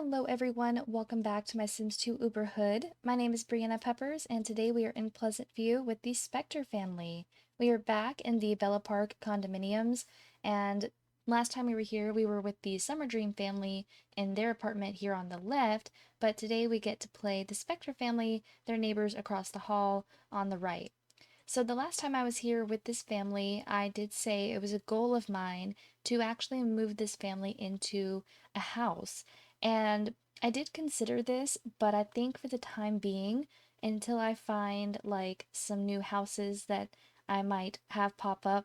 Hello everyone, welcome back to my Sims 2 Uberhood. My name is Brianna Peppers, and today we are in Pleasant View with the Specter family. We are back in the Bella Park condominiums, and last time we were here, we were with the Summer Dream family in their apartment here on the left, but today we get to play the Specter family, their neighbors across the hall on the right. So the last time I was here with this family, I did say it was a goal of mine to actually move this family into a house. And I did consider this, but I think for the time being, until I find like some new houses that I might have pop up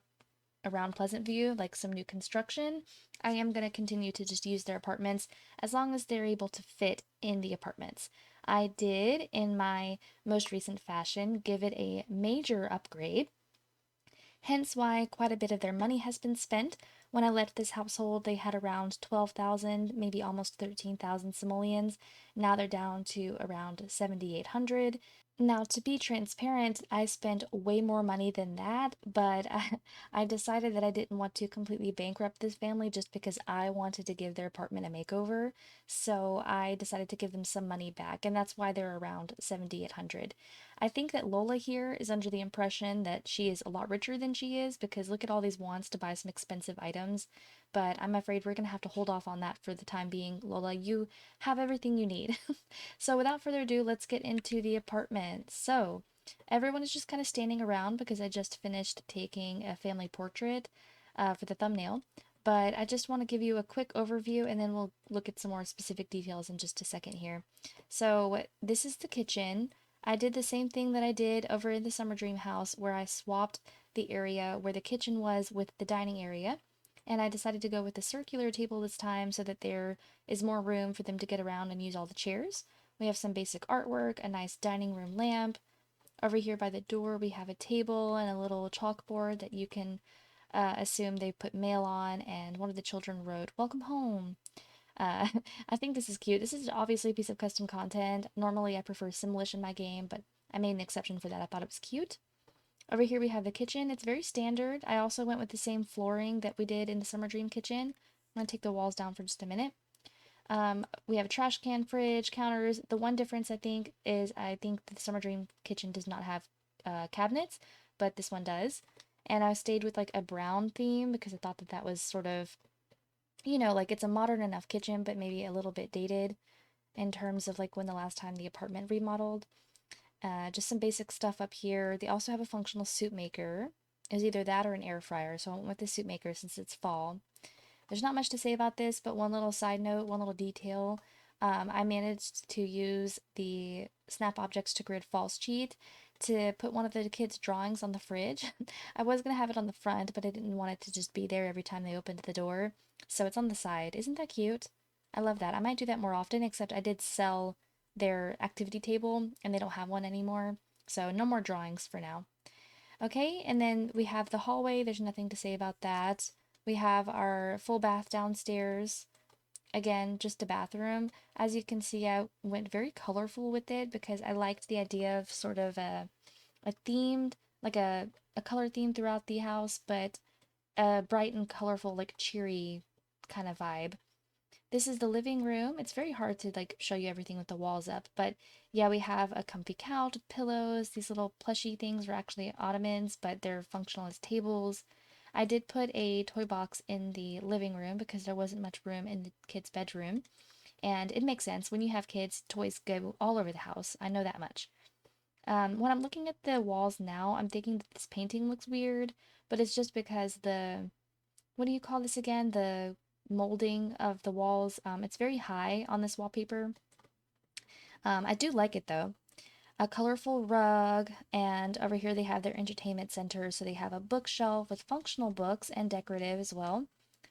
around Pleasant View, like some new construction, I am going to continue to just use their apartments as long as they're able to fit in the apartments. I did, in my most recent fashion, give it a major upgrade, hence why quite a bit of their money has been spent. When I left this household, they had around 12,000, maybe almost 13,000 simoleons. Now they're down to around 7,800. Now, to be transparent, I spent way more money than that, but I decided that I didn't want to completely bankrupt this family just because I wanted to give their apartment a makeover. So I decided to give them some money back, and that's why they're around 7,800. I think that Lola here is under the impression that she is a lot richer than she is because look at all these wants to buy some expensive items, but I'm afraid we're gonna have to hold off on that for the time being. Lola, you have everything you need. So without further ado, let's get into the apartment. So everyone is just kind of standing around because I just finished taking a family portrait for the thumbnail. But I just want to give you a quick overview and then we'll look at some more specific details in just a second here. So this is the kitchen. I did the same thing that I did over in the Summer Dream house where I swapped the area where the kitchen was with the dining area. And I decided to go with the circular table this time so that there is more room for them to get around and use all the chairs. We have some basic artwork, a nice dining room lamp. Over here by the door, we have a table and a little chalkboard that you can assume they put mail on, and one of the children wrote, "Welcome home." Uh, I think this is cute. This is obviously a piece of custom content. Normally, I prefer Simlish in my game, but I made an exception for that. I thought it was cute. Over here, we have the kitchen. It's very standard. I also went with the same flooring that we did in the Summer Dream kitchen. I'm going to take the walls down for just a minute. We have a trash can, fridge, counters. The one difference I think is I think the Summer Dream kitchen does not have cabinets, but this one does. And I stayed with like a brown theme because I thought that that was sort of, like it's a modern enough kitchen, but maybe a little bit dated in terms of like when the last time the apartment remodeled. Just some basic stuff up here. They also have a functional soup maker. It was either that or an air fryer, so I went with the soup maker since it's fall. There's not much to say about this, but one little side note, one little detail. I managed to use the Snap Objects to Grid false cheat to put one of the kids' drawings on the fridge. I was going to have it on the front, but I didn't want it to just be there every time they opened the door. So it's on the side. Isn't that cute? I love that. I might do that more often, except I did sell their activity table and they don't have one anymore. So no more drawings for now. Okay, and then we have the hallway. There's nothing to say about that. We have our full bath downstairs. Again, just a bathroom. As you can see, I went very colorful with it because I liked the idea of sort of a themed, like a color theme throughout the house, but a bright and colorful, like cheery kind of vibe. This is the living room. It's very hard to like show you everything with the walls up, but yeah, we have a comfy couch, pillows. These little plushy things are actually ottomans, but they're functional as tables. I did put a toy box in the living room because there wasn't much room in the kids' bedroom. And it makes sense. When you have kids, toys go all over the house. I know that much. When I'm looking at the walls now, I'm thinking that this painting looks weird, but it's just because what do you call this again? The molding of the walls, it's very high on this wallpaper. I do like it though. A colorful rug, and over here they have their entertainment center. So they have a bookshelf with functional books and decorative as well.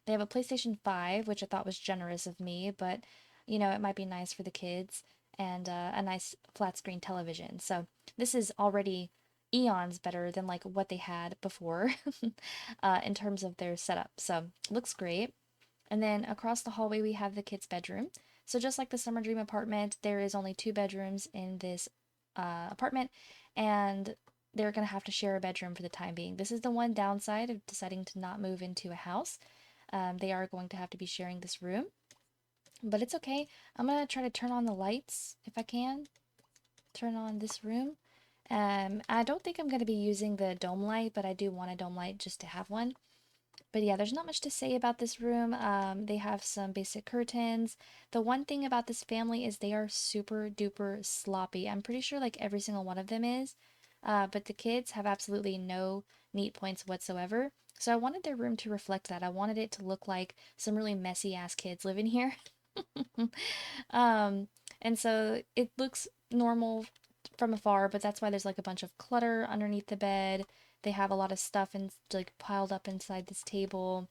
They have a PlayStation 5, which I thought was generous of me, but it might be nice for the kids, and a nice flat screen television. So this is already eons better than like what they had before in terms of their setup. So looks great. And then across the hallway we have the kids' bedroom. So just like the Summer Dream apartment, there is only two bedrooms in this apartment, and they're going to have to share a bedroom for the time being. This is the one downside of deciding to not move into a house. They are going to have to be sharing this room. but it's okay. I'm gonna try to turn on the lights if I can. Turn on this room. I don't think I'm gonna be using the dome light, but I do want a dome light just to have one. But yeah, there's not much to say about this room. They have some basic curtains. The one thing about this family is they are super duper sloppy. I'm pretty sure like every single one of them is. But the kids have absolutely no neat points whatsoever. So I wanted their room to reflect that. I wanted it to look like some really messy ass kids living here. um, and so it looks normal from afar, but that's why there's like a bunch of clutter underneath the bed. They have a lot of stuff and like piled up inside this table.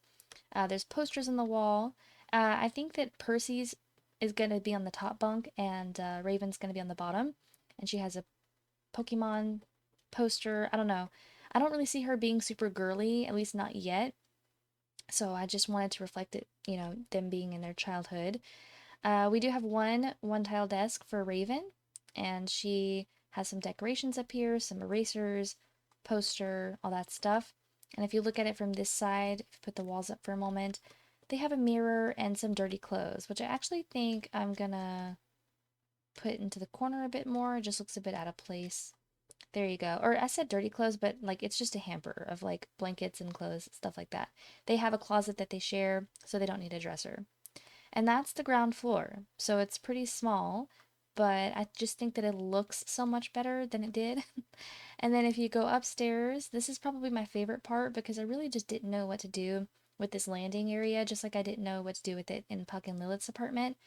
There's posters on the wall. I think that Percy's is going to be on the top bunk and Raven's going to be on the bottom. And she has a Pokemon poster. I don't know. I don't really see her being super girly, at least not yet. So I just wanted to reflect it, them being in their childhood. We do have one tile desk for Raven, and she has some decorations up here, some erasers, poster, all that stuff. And if you look at it from this side, if you put the walls up for a moment, they have a mirror and some dirty clothes, which I actually think I'm gonna put into the corner a bit more. It just looks a bit out of place. There you go. Or I said dirty clothes, but like it's just a hamper of like blankets and clothes, stuff like that. They have a closet that they share, so they don't need a dresser. And that's the ground floor. So it's pretty small, but I just think that it looks so much better than it did. And then if you go upstairs, this is probably my favorite part because I really just didn't know what to do with this landing area, just like I didn't know what to do with it in Puck and Lilith's apartment.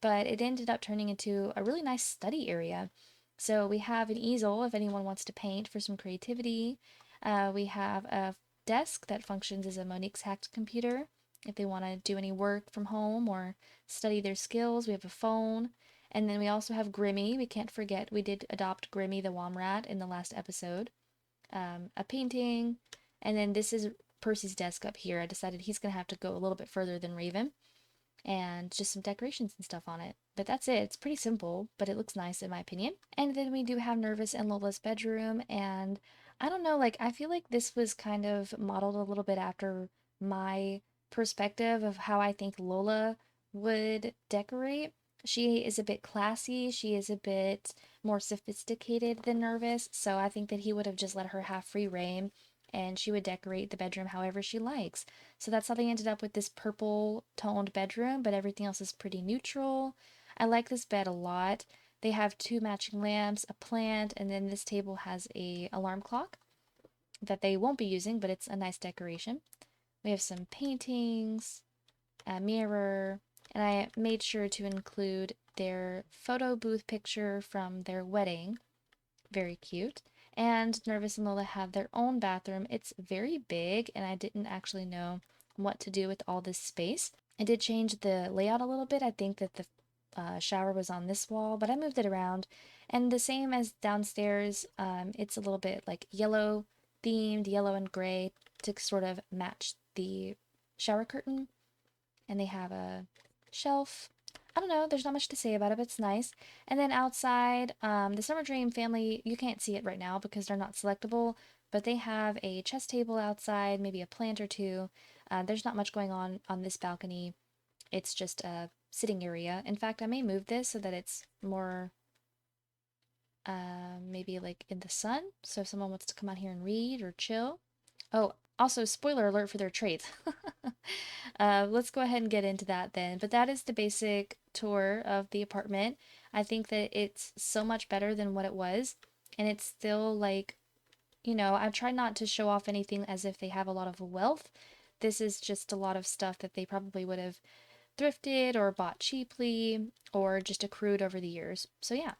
But it ended up turning into a really nice study area. So we have an easel if anyone wants to paint for some creativity. We have a desk that functions as a Monique's hacked computer if they want to do any work from home or study their skills. We have a phone. And then we also have Grimmy. We can't forget we did adopt Grimmy the Womrat in the last episode. A painting. And then this is Percy's desk up here. I decided he's going to have to go a little bit further than Raven. And just some decorations and stuff on it. But that's it. It's pretty simple, but it looks nice in my opinion. And then we do have Nervous and Lola's bedroom. And I don't know, like, I feel like this was kind of modeled a little bit after my perspective of how I think Lola would decorate. She is a bit classy, she is a bit more sophisticated than Nervous, so I think that he would have just let her have free reign and she would decorate the bedroom however she likes. So that's how they ended up with this purple toned bedroom, but everything else is pretty neutral. I like this bed a lot. They have two matching lamps, a plant, and then this table has a alarm clock that they won't be using, but it's a nice decoration. We have some paintings, a mirror, and I made sure to include their photo booth picture from their wedding. Very cute. And Nervous and Lola have their own bathroom. It's very big, and I didn't actually know what to do with all this space. I did change the layout a little bit. I think that the shower was on this wall, but I moved it around. And the same as downstairs, it's a little bit like yellow themed, yellow and gray to sort of match the shower curtain. And they have a shelf. I don't know, there's not much to say about it, but it's nice. And then outside, the Summer Dream family, you can't see it right now because they're not selectable, but they have a chess table outside, maybe a plant or two. There's not much going on this balcony. It's just a sitting area. In fact, I may move this so that it's more maybe like in the sun. So if someone wants to come out here and read or chill. Oh, also, spoiler alert for their traits. Let's go ahead and get into that then. But that is the basic tour of the apartment. I think that it's so much better than what it was. And it's still like, I've tried not to show off anything as if they have a lot of wealth. This is just a lot of stuff that they probably would have thrifted or bought cheaply or just accrued over the years. So yeah.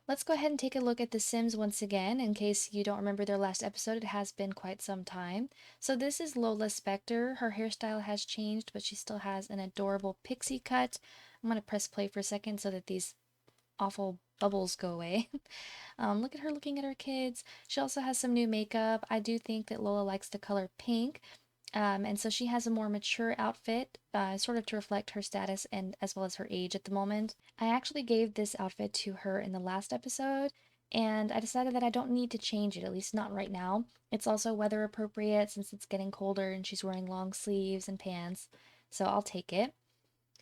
Let's go ahead and take a look at The Sims once again. In case you don't remember their last episode, it has been quite some time. So this is Lola Specter. Her hairstyle has changed, but she still has an adorable pixie cut. I'm going to press play for a second so that these awful bubbles go away. Look at her looking at her kids. She also has some new makeup. I do think that Lola likes the color pink. And so she has a more mature outfit, sort of to reflect her status and as well as her age at the moment. I actually gave this outfit to her in the last episode, and I decided that I don't need to change it, at least not right now. It's also weather appropriate since it's getting colder and she's wearing long sleeves and pants, so I'll take it.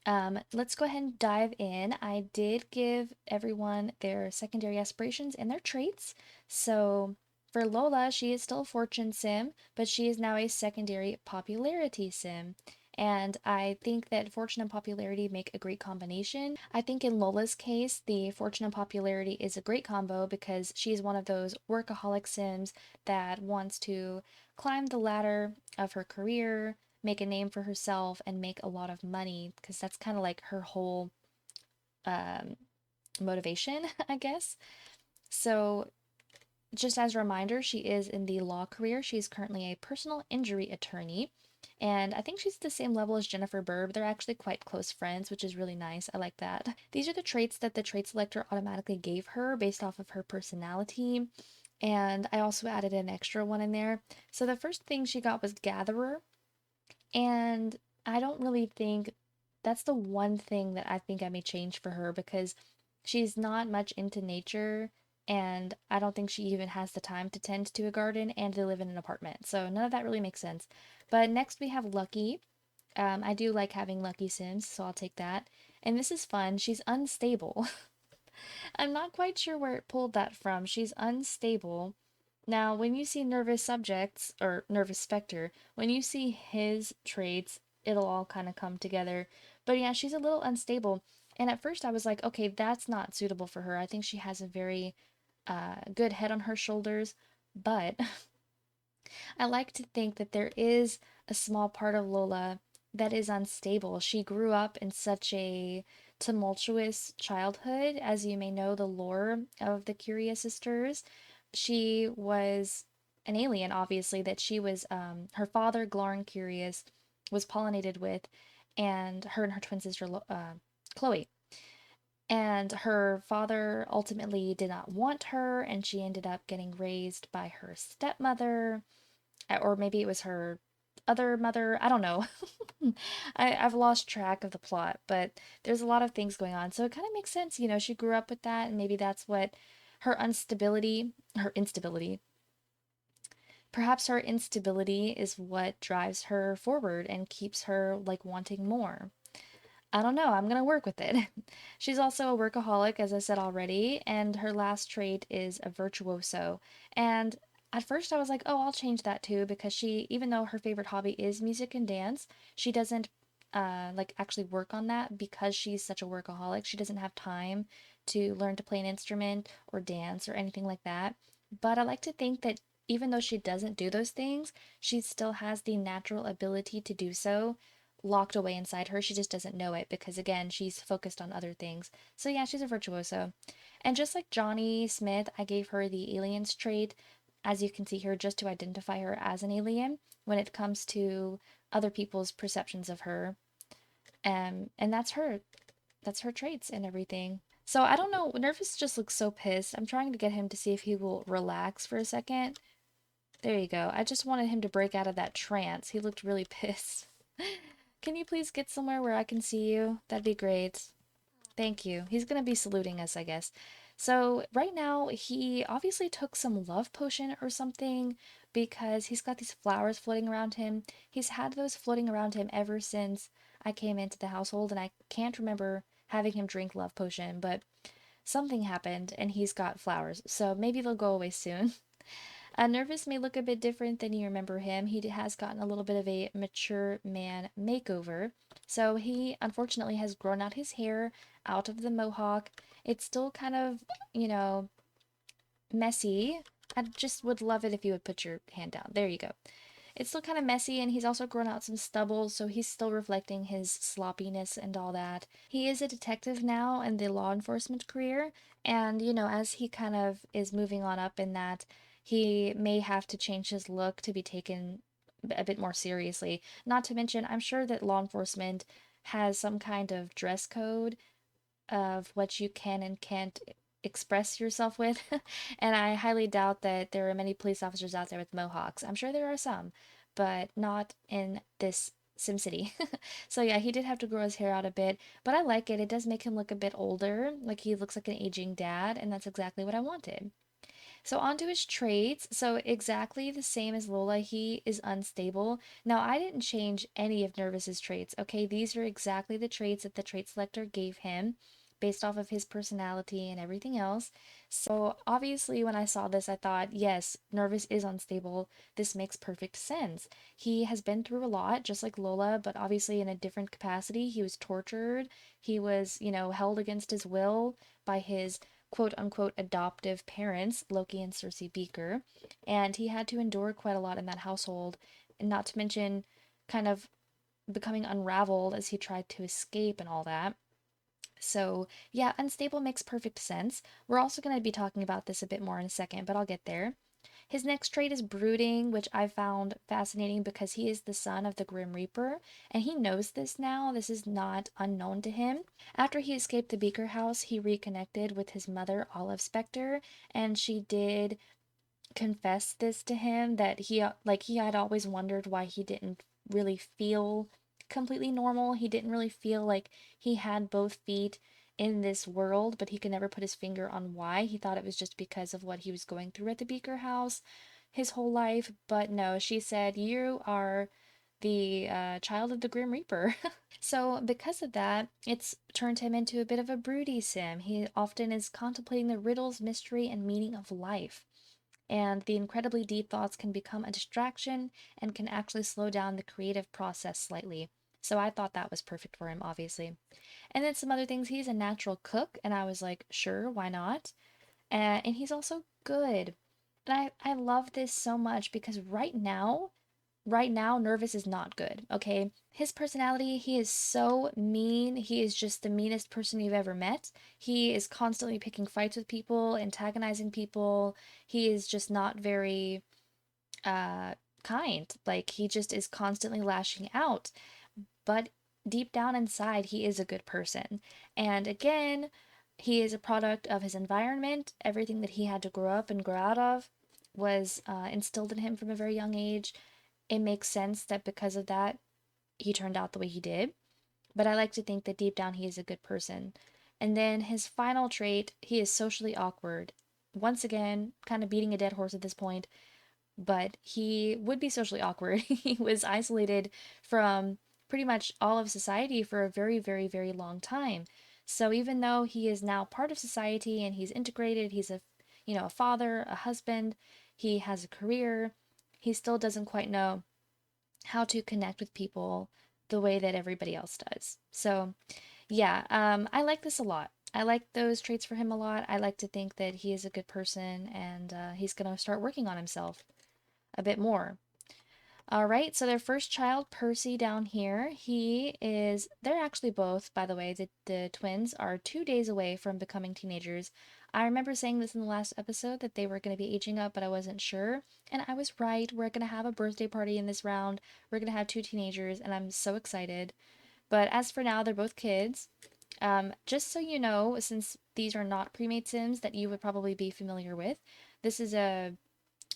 Let's go ahead and dive in. I did give everyone their secondary aspirations and their traits. So for Lola, she is still a fortune sim, but she is now a secondary popularity sim. And I think that fortune and popularity make a great combination. I think in Lola's case, the fortune and popularity is a great combo because she's one of those workaholic sims that wants to climb the ladder of her career, make a name for herself, and make a lot of money because that's kind of like her whole um, motivation, I guess. So, just as a reminder, she is in the law career. She's currently a personal injury attorney. And I think she's the same level as Jennifer Burb. They're actually quite close friends, which is really nice. I like that. These are the traits that the trait selector automatically gave her based off of her personality. And I also added an extra one in there. So the first thing she got was gatherer. And I don't really think that's the one thing that I think I may change for her because she's not much into nature and I don't think she even has the time to tend to a garden and to live in an apartment. So none of that really makes sense. But next we have Lucky. I do like having Lucky Sims, so I'll take that. And this is fun. She's unstable. I'm not quite sure where it pulled that from. She's unstable. Now, when you see nervous subjects or nervous specter, when you see his traits, it'll all kind of come together. But yeah, she's a little unstable. And at first I was like, okay, that's not suitable for her. I think she has a very good head on her shoulders. But I like to think that there is a small part of Lola that is unstable. She grew up in such a tumultuous childhood, as you may know the lore of the Curious Sisters. She was an alien, obviously, that she was, her father, Glaren Curious, was pollinated with, and her and her twin sister, Chloe. And her father ultimately did not want her, and she ended up getting raised by her stepmother, or maybe it was her other mother. I don't know. I've lost track of the plot, but there's a lot of things going on. So it kind of makes sense. You know, she grew up with that, and maybe that's what her instability, perhaps her instability is what drives her forward and keeps her like wanting more. I don't know. I'm going to work with it. She's also a workaholic, as I said already, and her last trait is a virtuoso. And at first I was like, oh, I'll change that too, because she, even though her favorite hobby is music and dance, she doesn't like actually work on that because she's such a workaholic. She doesn't have time to learn to play an instrument or dance or anything like that. But I like to think that even though she doesn't do those things, she still has the natural ability to do so locked away inside her. She just doesn't know it because, again, she's focused on other things. So, yeah, she's a virtuoso. And just like Johnny Smith, I gave her the aliens trait, as you can see here, just to identify her as an alien when it comes to other people's perceptions of her. And that's her. That's her traits and everything. So I don't know. Nervous just looks so pissed. I'm trying to get him to see if he will relax for a second. There you go. I just wanted him to break out of that trance. He looked really pissed. Can you please get somewhere where I can see you? That'd be great. Thank you. He's gonna be saluting us, I guess. So right now, he obviously took some love potion or something because he's got these flowers floating around him. He's had those floating around him ever since I came into the household, and I can't remember having him drink love potion, but something happened and he's got flowers. So maybe they'll go away soon. Nervous may look a bit different than you remember him. He has gotten a little bit of a mature man makeover. So he unfortunately has grown out his hair out of the mohawk. It's still kind of, you know, messy. I just would love it if you would put your hand down. There you go. It's still kind of messy, and he's also grown out some stubble, so he's still reflecting his sloppiness and all that. He is a detective now in the law enforcement career, and you know, as he kind of is moving on up in that, he may have to change his look to be taken a bit more seriously. Not to mention, I'm sure that law enforcement has some kind of dress code of what you can and can't express yourself with. And I highly doubt that there are many police officers out there with mohawks. I'm sure there are some, but not in this SimCity. So yeah, he did have to grow his hair out a bit, but I like it. It does make him look a bit older, like he looks like an aging dad, and that's exactly what I wanted. So on to his traits. So exactly the same as Lola, he is unstable. Now I didn't change any of Nervous's traits. Okay, these are exactly the traits that the trait selector gave him based off of his personality and everything else. So obviously when I saw this, I thought, yes, Nervous is unstable. This makes perfect sense. He has been through a lot, just like Lola, but obviously in a different capacity. He was tortured. He was, held against his will by his quote unquote adoptive parents, Loki and Circe Beaker, and he had to endure quite a lot in that household, and not to mention kind of becoming unraveled as he tried to escape and all that. So, yeah, unstable makes perfect sense. We're also going to be talking about this a bit more in a second, but I'll get there. His next trait is brooding, which I found fascinating because he is the son of the Grim Reaper, and he knows this now. This is not unknown to him. After he escaped the Beaker house, he reconnected with his mother, Lola Specter, and she did confess this to him that he had always wondered why he didn't really feel completely normal. He didn't really feel like he had both feet in this world, but he could never put his finger on why. He thought it was just because of what he was going through at the Beaker house his whole life, but no, she said, "You are the child of the Grim Reaper." So, because of that, it's turned him into a bit of a broody sim. He often is contemplating the riddles, mystery, and meaning of life. And the incredibly deep thoughts can become a distraction and can actually slow down the creative process slightly. So I thought that was perfect for him, obviously. And then some other things. He's a natural cook, and I was like, sure, why not? And he's also good. And I love this so much because right now, Nervous is not good, okay? His personality, he is so mean. He is just the meanest person you've ever met. He is constantly picking fights with people, antagonizing people. He is just not very uh kind. Like he just is constantly lashing out. But deep down inside, he is a good person. And again, he is a product of his environment. Everything that he had to grow up and grow out of was instilled in him from a very young age. It makes sense that because of that, he turned out the way he did. But I like to think that deep down he is a good person. And then his final trait, he is socially awkward. Once again, kind of beating a dead horse at this point, but he would be socially awkward. He was isolated from pretty much all of society for a very, very, very long time. So even though he is now part of society and he's integrated, he's a father, a husband, he has a career, he still doesn't quite know how to connect with people the way that everybody else does. So, yeah, I like this a lot. I like those traits for him a lot. I like to think that he is a good person and he's going to start working on himself a bit more. All right, so their first child, Percy, down here, they're actually both, by the way, the twins are 2 days away from becoming teenagers. I remember saying this in the last episode that they were going to be aging up, but I wasn't sure. And I was right. We're going to have a birthday party in this round. We're going to have two teenagers, and I'm so excited. But as for now, they're both kids. Just so you know, since these are not pre-made sims that you would probably be familiar with, this is a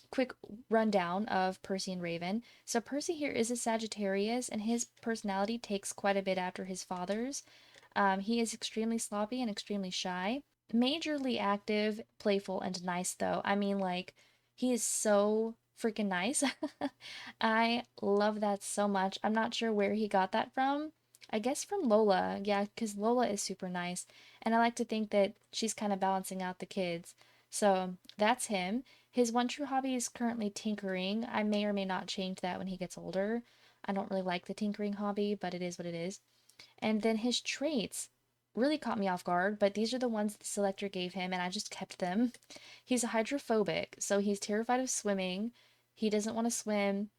quick rundown of Percy and Raven. So Percy here is a Sagittarius, and his personality takes quite a bit after his father's. He is extremely sloppy and extremely shy. Majorly active, playful, and nice, though. I mean, like, he is so freaking nice. I love that so much. I'm not sure where he got that from. I guess from Lola. Yeah, because Lola is super nice. And I like to think that she's kind of balancing out the kids. So that's him. His one true hobby is currently tinkering. I may or may not change that when he gets older. I don't really like the tinkering hobby, but it is what it is. And then his traits really caught me off guard, but these are the ones the selector gave him, and I just kept them. He's a hydrophobic, so he's terrified of swimming. He doesn't want to swim.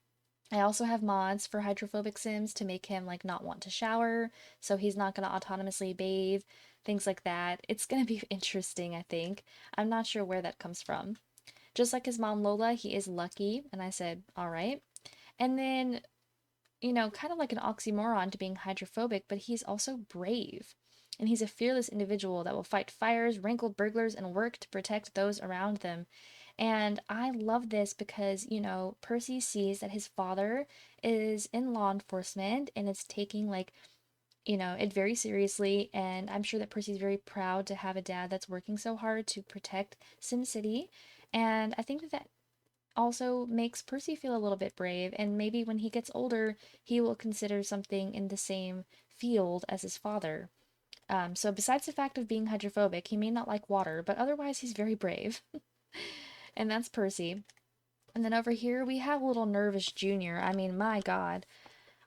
I also have mods for hydrophobic sims to make him like not want to shower, so he's not going to autonomously bathe, things like that. It's going to be interesting, I think. I'm not sure where that comes from. Just like his mom Lola, he is lucky, and I said, all right. And then, kind of like an oxymoron to being hydrophobic, but he's also brave. And he's a fearless individual that will fight fires, wrinkle burglars, and work to protect those around them. And I love this because, Percy sees that his father is in law enforcement and is taking like it very seriously, and I'm sure that Percy's very proud to have a dad that's working so hard to protect SimCity. And I think that that also makes Percy feel a little bit brave, and maybe when he gets older, he will consider something in the same field as his father. So besides the fact of being hydrophobic, he may not like water, but otherwise he's very brave. And that's Percy. And then over here we have little Nervous Jr. I mean, my God.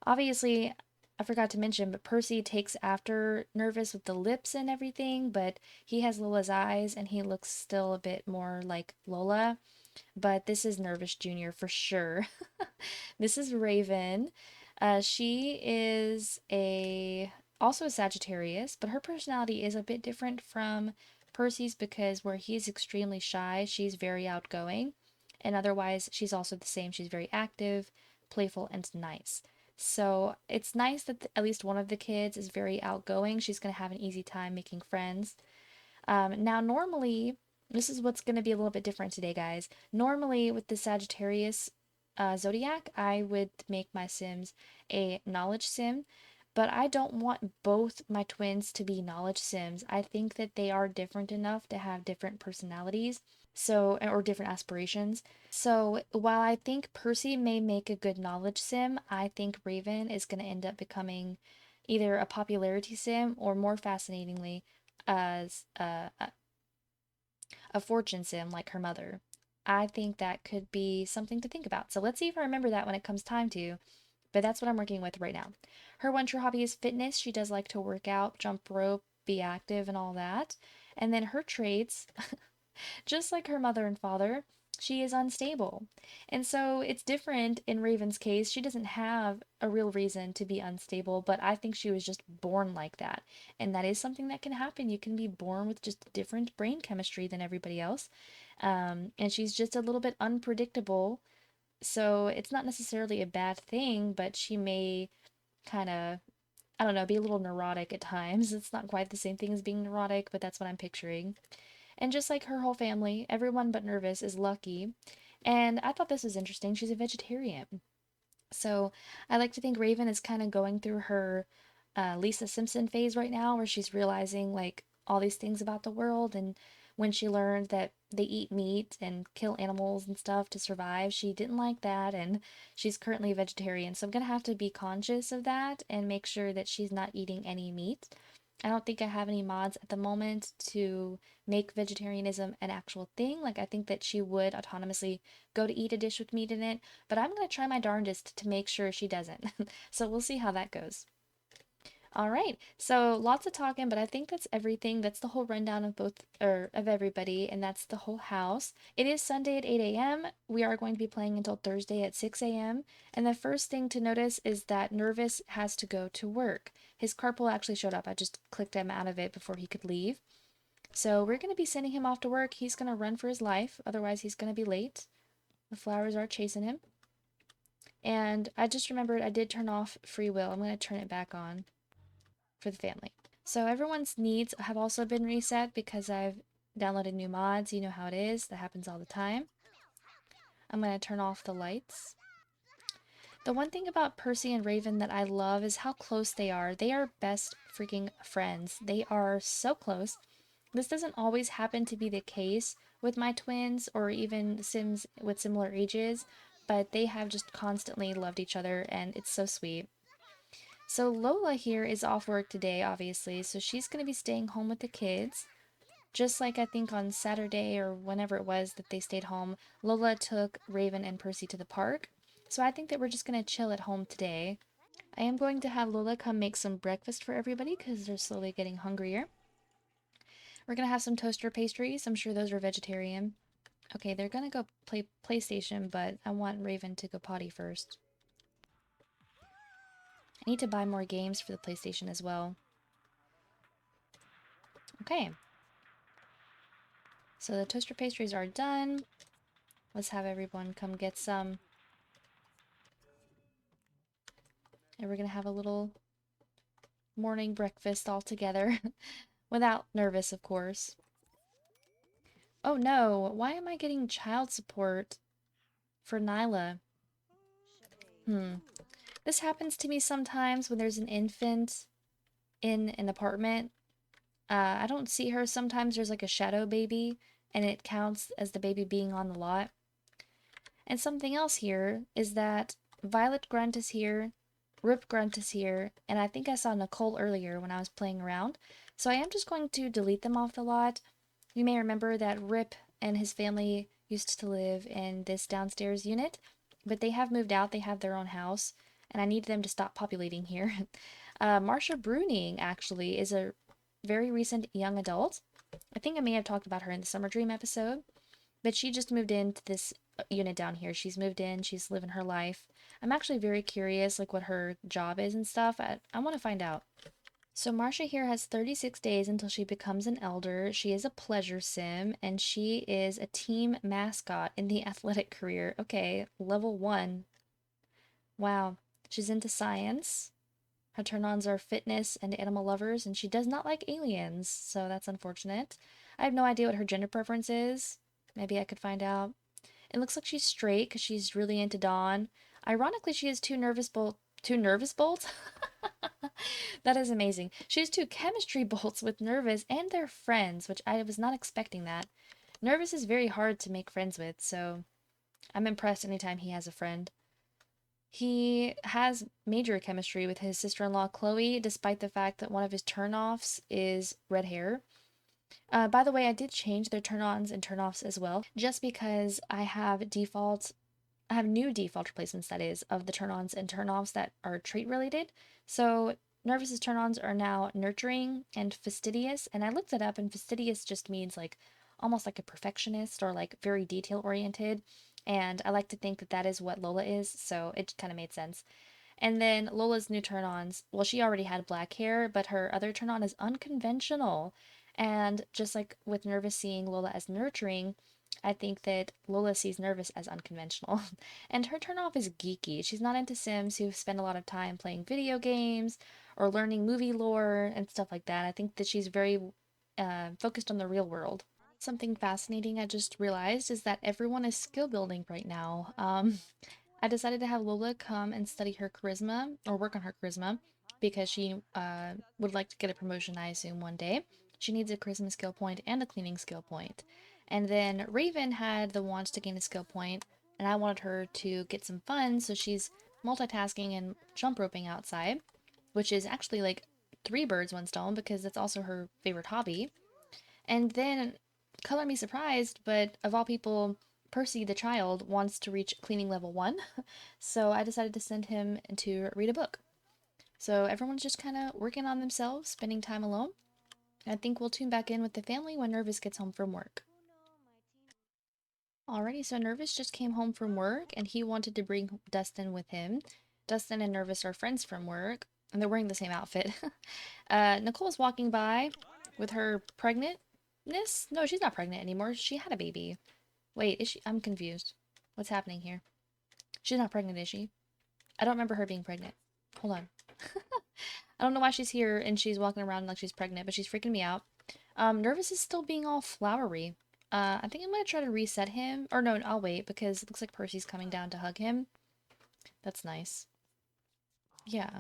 Obviously, I forgot to mention, but Percy takes after Nervous with the lips and everything, but he has Lola's eyes and he looks still a bit more like Lola. But this is Nervous Jr. for sure. This is Raven. She is a also a Sagittarius, but her personality is a bit different from Percy's because where he's extremely shy, she's very outgoing. And otherwise, she's also the same. She's very active, playful, and nice. So it's nice that at least one of the kids is very outgoing. She's going to have an easy time making friends. Now, normally, this is what's going to be a little bit different today, guys. Normally, with the Sagittarius zodiac, I would make my Sims a knowledge sim, but I don't want both my twins to be knowledge sims. I think that they are different enough to have different personalities, so or different aspirations. So while I think Percy may make a good knowledge sim, I think Raven is going to end up becoming either a popularity sim or more fascinatingly as a fortune sim like her mother. I think that could be something to think about. So let's see if I remember that when it comes time to. But that's what I'm working with right now. Her one true hobby is fitness. She does like to work out, jump rope, be active, and all that. And then her traits, just like her mother and father, she is unstable. And so it's different in Raven's case. She doesn't have a real reason to be unstable, but I think she was just born like that. And that is something that can happen. You can be born with just different brain chemistry than everybody else. And she's just a little bit unpredictable. So it's not necessarily a bad thing, but she may kind of, I don't know, be a little neurotic at times. It's not quite the same thing as being neurotic, but that's what I'm picturing. And just like her whole family, everyone but Nervous is lucky. And I thought this was interesting. She's a vegetarian. So I like to think Raven is kind of going through her Lisa Simpson phase right now, where she's realizing like all these things about the world. And when she learned that they eat meat and kill animals and stuff to survive, she didn't like that. And she's currently a vegetarian. So I'm going to have to be conscious of that and make sure that she's not eating any meat. I don't think I have any mods at the moment to make vegetarianism an actual thing. Like, I think that she would autonomously go to eat a dish with meat in it, but I'm going to try my darndest to make sure she doesn't. So we'll see how that goes. All right. So lots of talking, but I think that's everything. That's the whole rundown of both or of everybody, and that's the whole house. It is Sunday at 8 a.m. We are going to be playing until Thursday at 6 a.m. And the first thing to notice is that Nervous has to go to work. His carpool actually showed up. I just clicked him out of it before he could leave. So we're going to be sending him off to work. He's going to run for his life, otherwise he's going to be late. The flowers are chasing him. And I just remembered I did turn off free will. I'm going to turn it back on for the family. So everyone's needs have also been reset because I've downloaded new mods. You know how it is. That happens all the time. I'm going to turn off the lights. The one thing about Percy and Raven that I love is how close they are. They are best freaking friends. They are so close. This doesn't always happen to be the case with my twins or even Sims with similar ages, but they have just constantly loved each other and it's so sweet. So Lola here is off work today, obviously, so she's going to be staying home with the kids. Just like I think on Saturday or whenever it was that they stayed home, Lola took Raven and Percy to the park. So I think that we're just going to chill at home today. I am going to have Lola come make some breakfast for everybody because they're slowly getting hungrier. We're going to have some toaster pastries. I'm sure those are vegetarian. Okay, they're going to go play PlayStation, but I want Raven to go potty first. I need to buy more games for the PlayStation as well. Okay. So the toaster pastries are done. Let's have everyone come get some. And we're going to have a little morning breakfast all together. Without Nervous, of course. Oh no, why am I getting child support for Nyla? This happens to me sometimes when there's an infant in an apartment. I don't see her. Sometimes there's like a shadow baby, and it counts as the baby being on the lot. And something else here is that Violet Grunt is here, Rip Grunt is here, and I think I saw Nicole earlier when I was playing around. So I am just going to delete them off the lot. You may remember that Rip and his family used to live in this downstairs unit, but they have moved out. They have their own house, and I need them to stop populating here. Marsha Bruning, actually, is a very recent young adult. I think I may have talked about her in the Summer Dream episode, but she just moved into this unit down here. She's moved in, she's living her life. I'm actually very curious, like what her job is and stuff. I want to find out. So Marsha here has 36 days until she becomes an elder. She is a pleasure sim, and she is a team mascot in the athletic career. Okay, level 1. Wow. She's into science. Her turn-ons are fitness and animal lovers, and she does not like aliens, so that's unfortunate. I have no idea what her gender preference is. Maybe I could find out. It looks like she's straight because she's really into Dawn. Ironically, she has two nervous bolts? That is amazing. She has two chemistry bolts with Nervous and their friends, which I was not expecting that. Nervous is very hard to make friends with, so I'm impressed anytime he has a friend. He has major chemistry with his sister-in-law Chloe, despite the fact that one of his turn-offs is red hair. By the way, I did change their turn-ons and turn-offs as well, just because I have new default replacements, that is, of the turn-ons and turn-offs that are trait related. So Nervous's turn-ons are now nurturing and fastidious, and I looked it up, and fastidious just means like almost like a perfectionist or like very detail oriented, and I like to think that that is what Lola is, so it kind of made sense. And then Lola's new turn-ons, well, she already had black hair, but her other turn-on is unconventional. And just like with Nervous seeing Lola as nurturing, I think that Lola sees Nervous as unconventional. And her turn-off is geeky. She's not into Sims who spend a lot of time playing video games or learning movie lore and stuff like that. I think that she's very focused on the real world. Something fascinating I just realized is that everyone is skill building right now. I decided to have Lola come and study her charisma or work on her charisma because she would like to get a promotion, I assume, one day. She needs a charisma skill point and a cleaning skill point. And then Raven had the wants to gain a skill point, and I wanted her to get some fun, so she's multitasking and jump roping outside, which is actually like three birds, one stone, because that's also her favorite hobby. And then, color me surprised, but of all people, Percy the child wants to reach cleaning level 1, so I decided to send him to read a book. So everyone's just kind of working on themselves, spending time alone. I think we'll tune back in with the family when Nervous gets home from work. Alrighty, so Nervous just came home from work and he wanted to bring Dustin with him. Dustin and Nervous are friends from work, and they're wearing the same outfit. Nicole's walking by with her pregnantness. No, she's not pregnant anymore. She had a baby. Wait, is she? I'm confused. What's happening here? She's not pregnant, is she? I don't remember her being pregnant. Hold on. I don't know why she's here and she's walking around like she's pregnant, but she's freaking me out. Nervous is still being all flowery. I think I'm gonna try to reset him. Or no, I'll wait because it looks like Percy's coming down to hug him. That's nice. Yeah.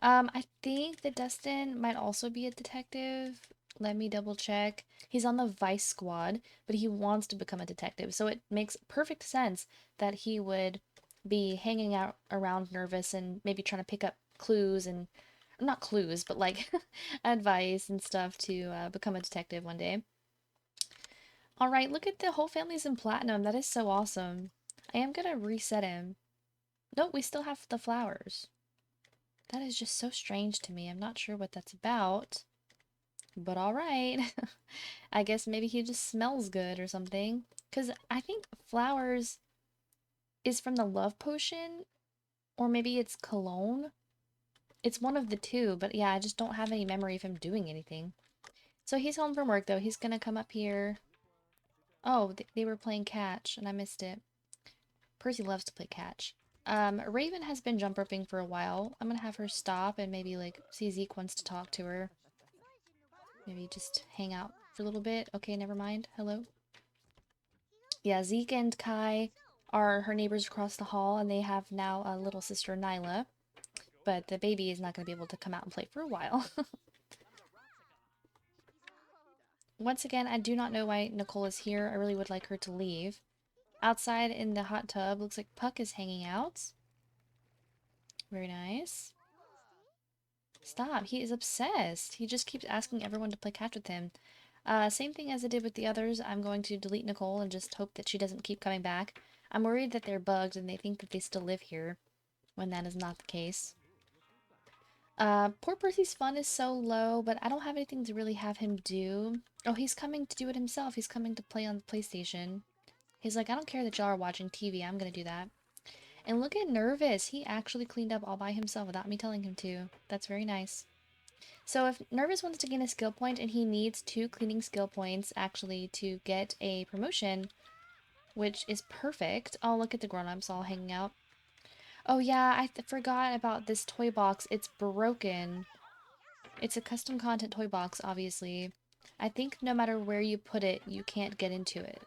I think that Dustin might also be a detective. Let me double check. He's on the Vice Squad, but he wants to become a detective. So it makes perfect sense that he would be hanging out around Nervous and maybe trying to pick up clues and not clues, but like advice and stuff to become a detective one day. All right, look at the whole family's in platinum. That is so awesome. I am gonna reset him. Nope, we still have the flowers. That is just so strange to me. I'm not sure what that's about, but all right. I guess maybe he just smells good or something. Because I think flowers is from the love potion, or maybe it's cologne. It's one of the two, but yeah, I just don't have any memory of him doing anything. So he's home from work, though. He's gonna come up here. Oh, they were playing catch, and I missed it. Percy loves to play catch. Raven has been jump roping for a while. I'm gonna have her stop and maybe, like, see Zeke wants to talk to her. Maybe just hang out for a little bit. Okay, never mind. Hello? Yeah, Zeke and Kai are her neighbors across the hall, and they have now a little sister, Nyla. but the baby is not going to be able to come out and play for a while. Once again, I do not know why Nicole is here. I really would like her to leave. Outside in the hot tub, looks like Puck is hanging out. Very nice. Stop, he is obsessed. He just keeps asking everyone to play catch with him. Same thing as I did with the others. I'm going to delete Nicole and just hope that she doesn't keep coming back. I'm worried that they're bugged and they think that they still live here, when that is not the case. Poor Percy's fun is so low, but I don't have anything to really have him do. Oh, he's coming to do it himself. He's coming to play on the PlayStation. He's like, I don't care that y'all are watching TV. I'm gonna do that. And look at Nervous. He actually cleaned up all by himself without me telling him to. That's very nice. So if Nervous wants to gain a skill point and he needs 2 cleaning skill points actually to get a promotion, which is perfect. Oh, look at the grown-ups all hanging out. Oh yeah, I forgot about this toy box. It's broken. It's a custom content toy box, obviously. I think no matter where you put it, you can't get into it.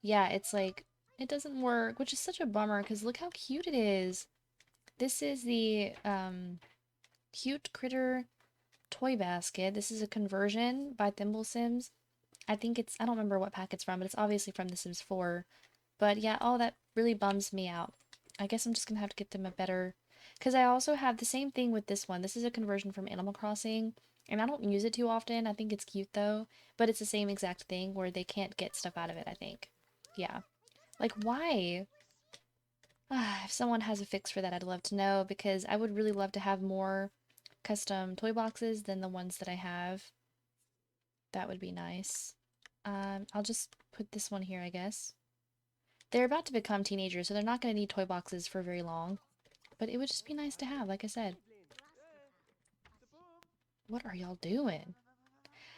Yeah, it's like, it doesn't work, which is such a bummer, because look how cute it is. This is the, Cute Critter Toy Basket. This is a conversion by Thimble Sims. I think it's, I don't remember what pack it's from, but it's obviously from The Sims 4. But yeah, oh, that really bums me out. I guess I'm just gonna have to get them a better... Because I also have the same thing with this one. This is a conversion from Animal Crossing, and I don't use it too often. I think it's cute though, but it's the same exact thing where they can't get stuff out of it, I think. Yeah. Like, why? If someone has a fix for that, I'd love to know, because I would really love to have more custom toy boxes than the ones that I have. That would be nice. I'll just put this one here, I guess. They're about to become teenagers, so they're not going to need toy boxes for very long. But it would just be nice to have, like I said. What are y'all doing?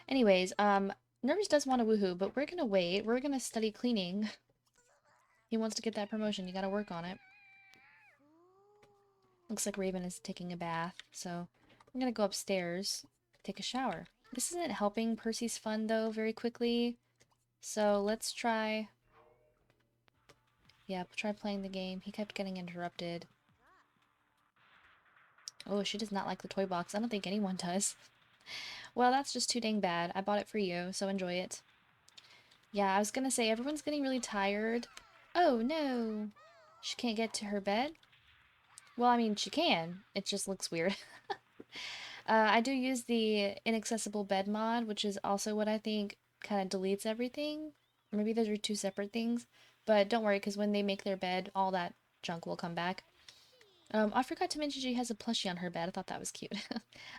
Anyways, Nervous does want a woohoo, but we're gonna wait. We're gonna study cleaning. He wants to get that promotion. You gotta work on it. Looks like Raven is taking a bath, so I'm gonna go upstairs, take a shower. This isn't helping Percy's fun, though, very quickly. So let's try... Yeah, try playing the game. He kept getting interrupted. Oh, she does not like the toy box. I don't think anyone does. Well, that's just too dang bad. I bought it for you, so enjoy it. Yeah, I was gonna say, everyone's getting really tired. Oh, no. She can't get to her bed? Well, I mean, she can. It just looks weird. I do use the inaccessible bed mod, which is also what I think kind of deletes everything. Maybe those are 2 separate things. But don't worry, because when they make their bed, all that junk will come back. I forgot to mention she has a plushie on her bed. I thought that was cute.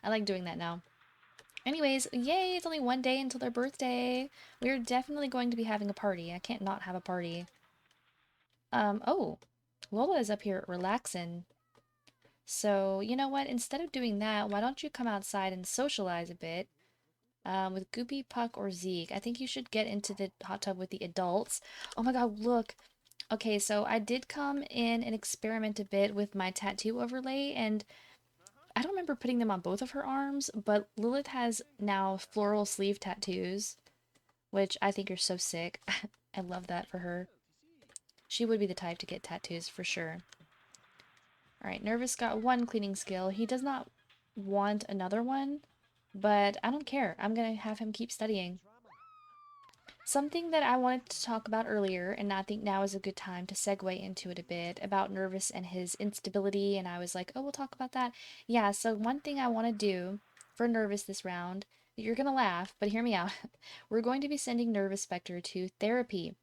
I like doing that now. Anyways, yay, it's only 1 day until their birthday. We're definitely going to be having a party. I can't not have a party. Oh, Lola is up here relaxing. So, you know what? Instead of doing that, why don't you come outside and socialize a bit with Goopy, Puck, or Zeke? I think you should get into the hot tub with the adults. Oh my god, look. Okay, so I did come in and experiment a bit with my tattoo overlay, and I don't remember putting them on both of her arms, but Lilith has now floral sleeve tattoos, which I think are so sick. I love that for her. She would be the type to get tattoos for sure. Alright, Nervous got 1 cleaning skill. He does not want another one, but I don't care. I'm gonna have him keep studying. Something that I wanted to talk about earlier, and I think now is a good time to segue into it a bit, about Nervous and his instability, and I was like, oh, we'll talk about that. Yeah, so one thing I want to do for Nervous this round, you're gonna laugh, but hear me out. We're going to be sending Nervous Specter to therapy,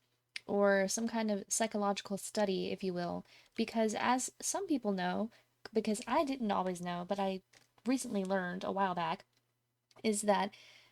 or some kind of psychological study, if you will, because as some people know, because I didn't always know, but I recently learned a while back, is that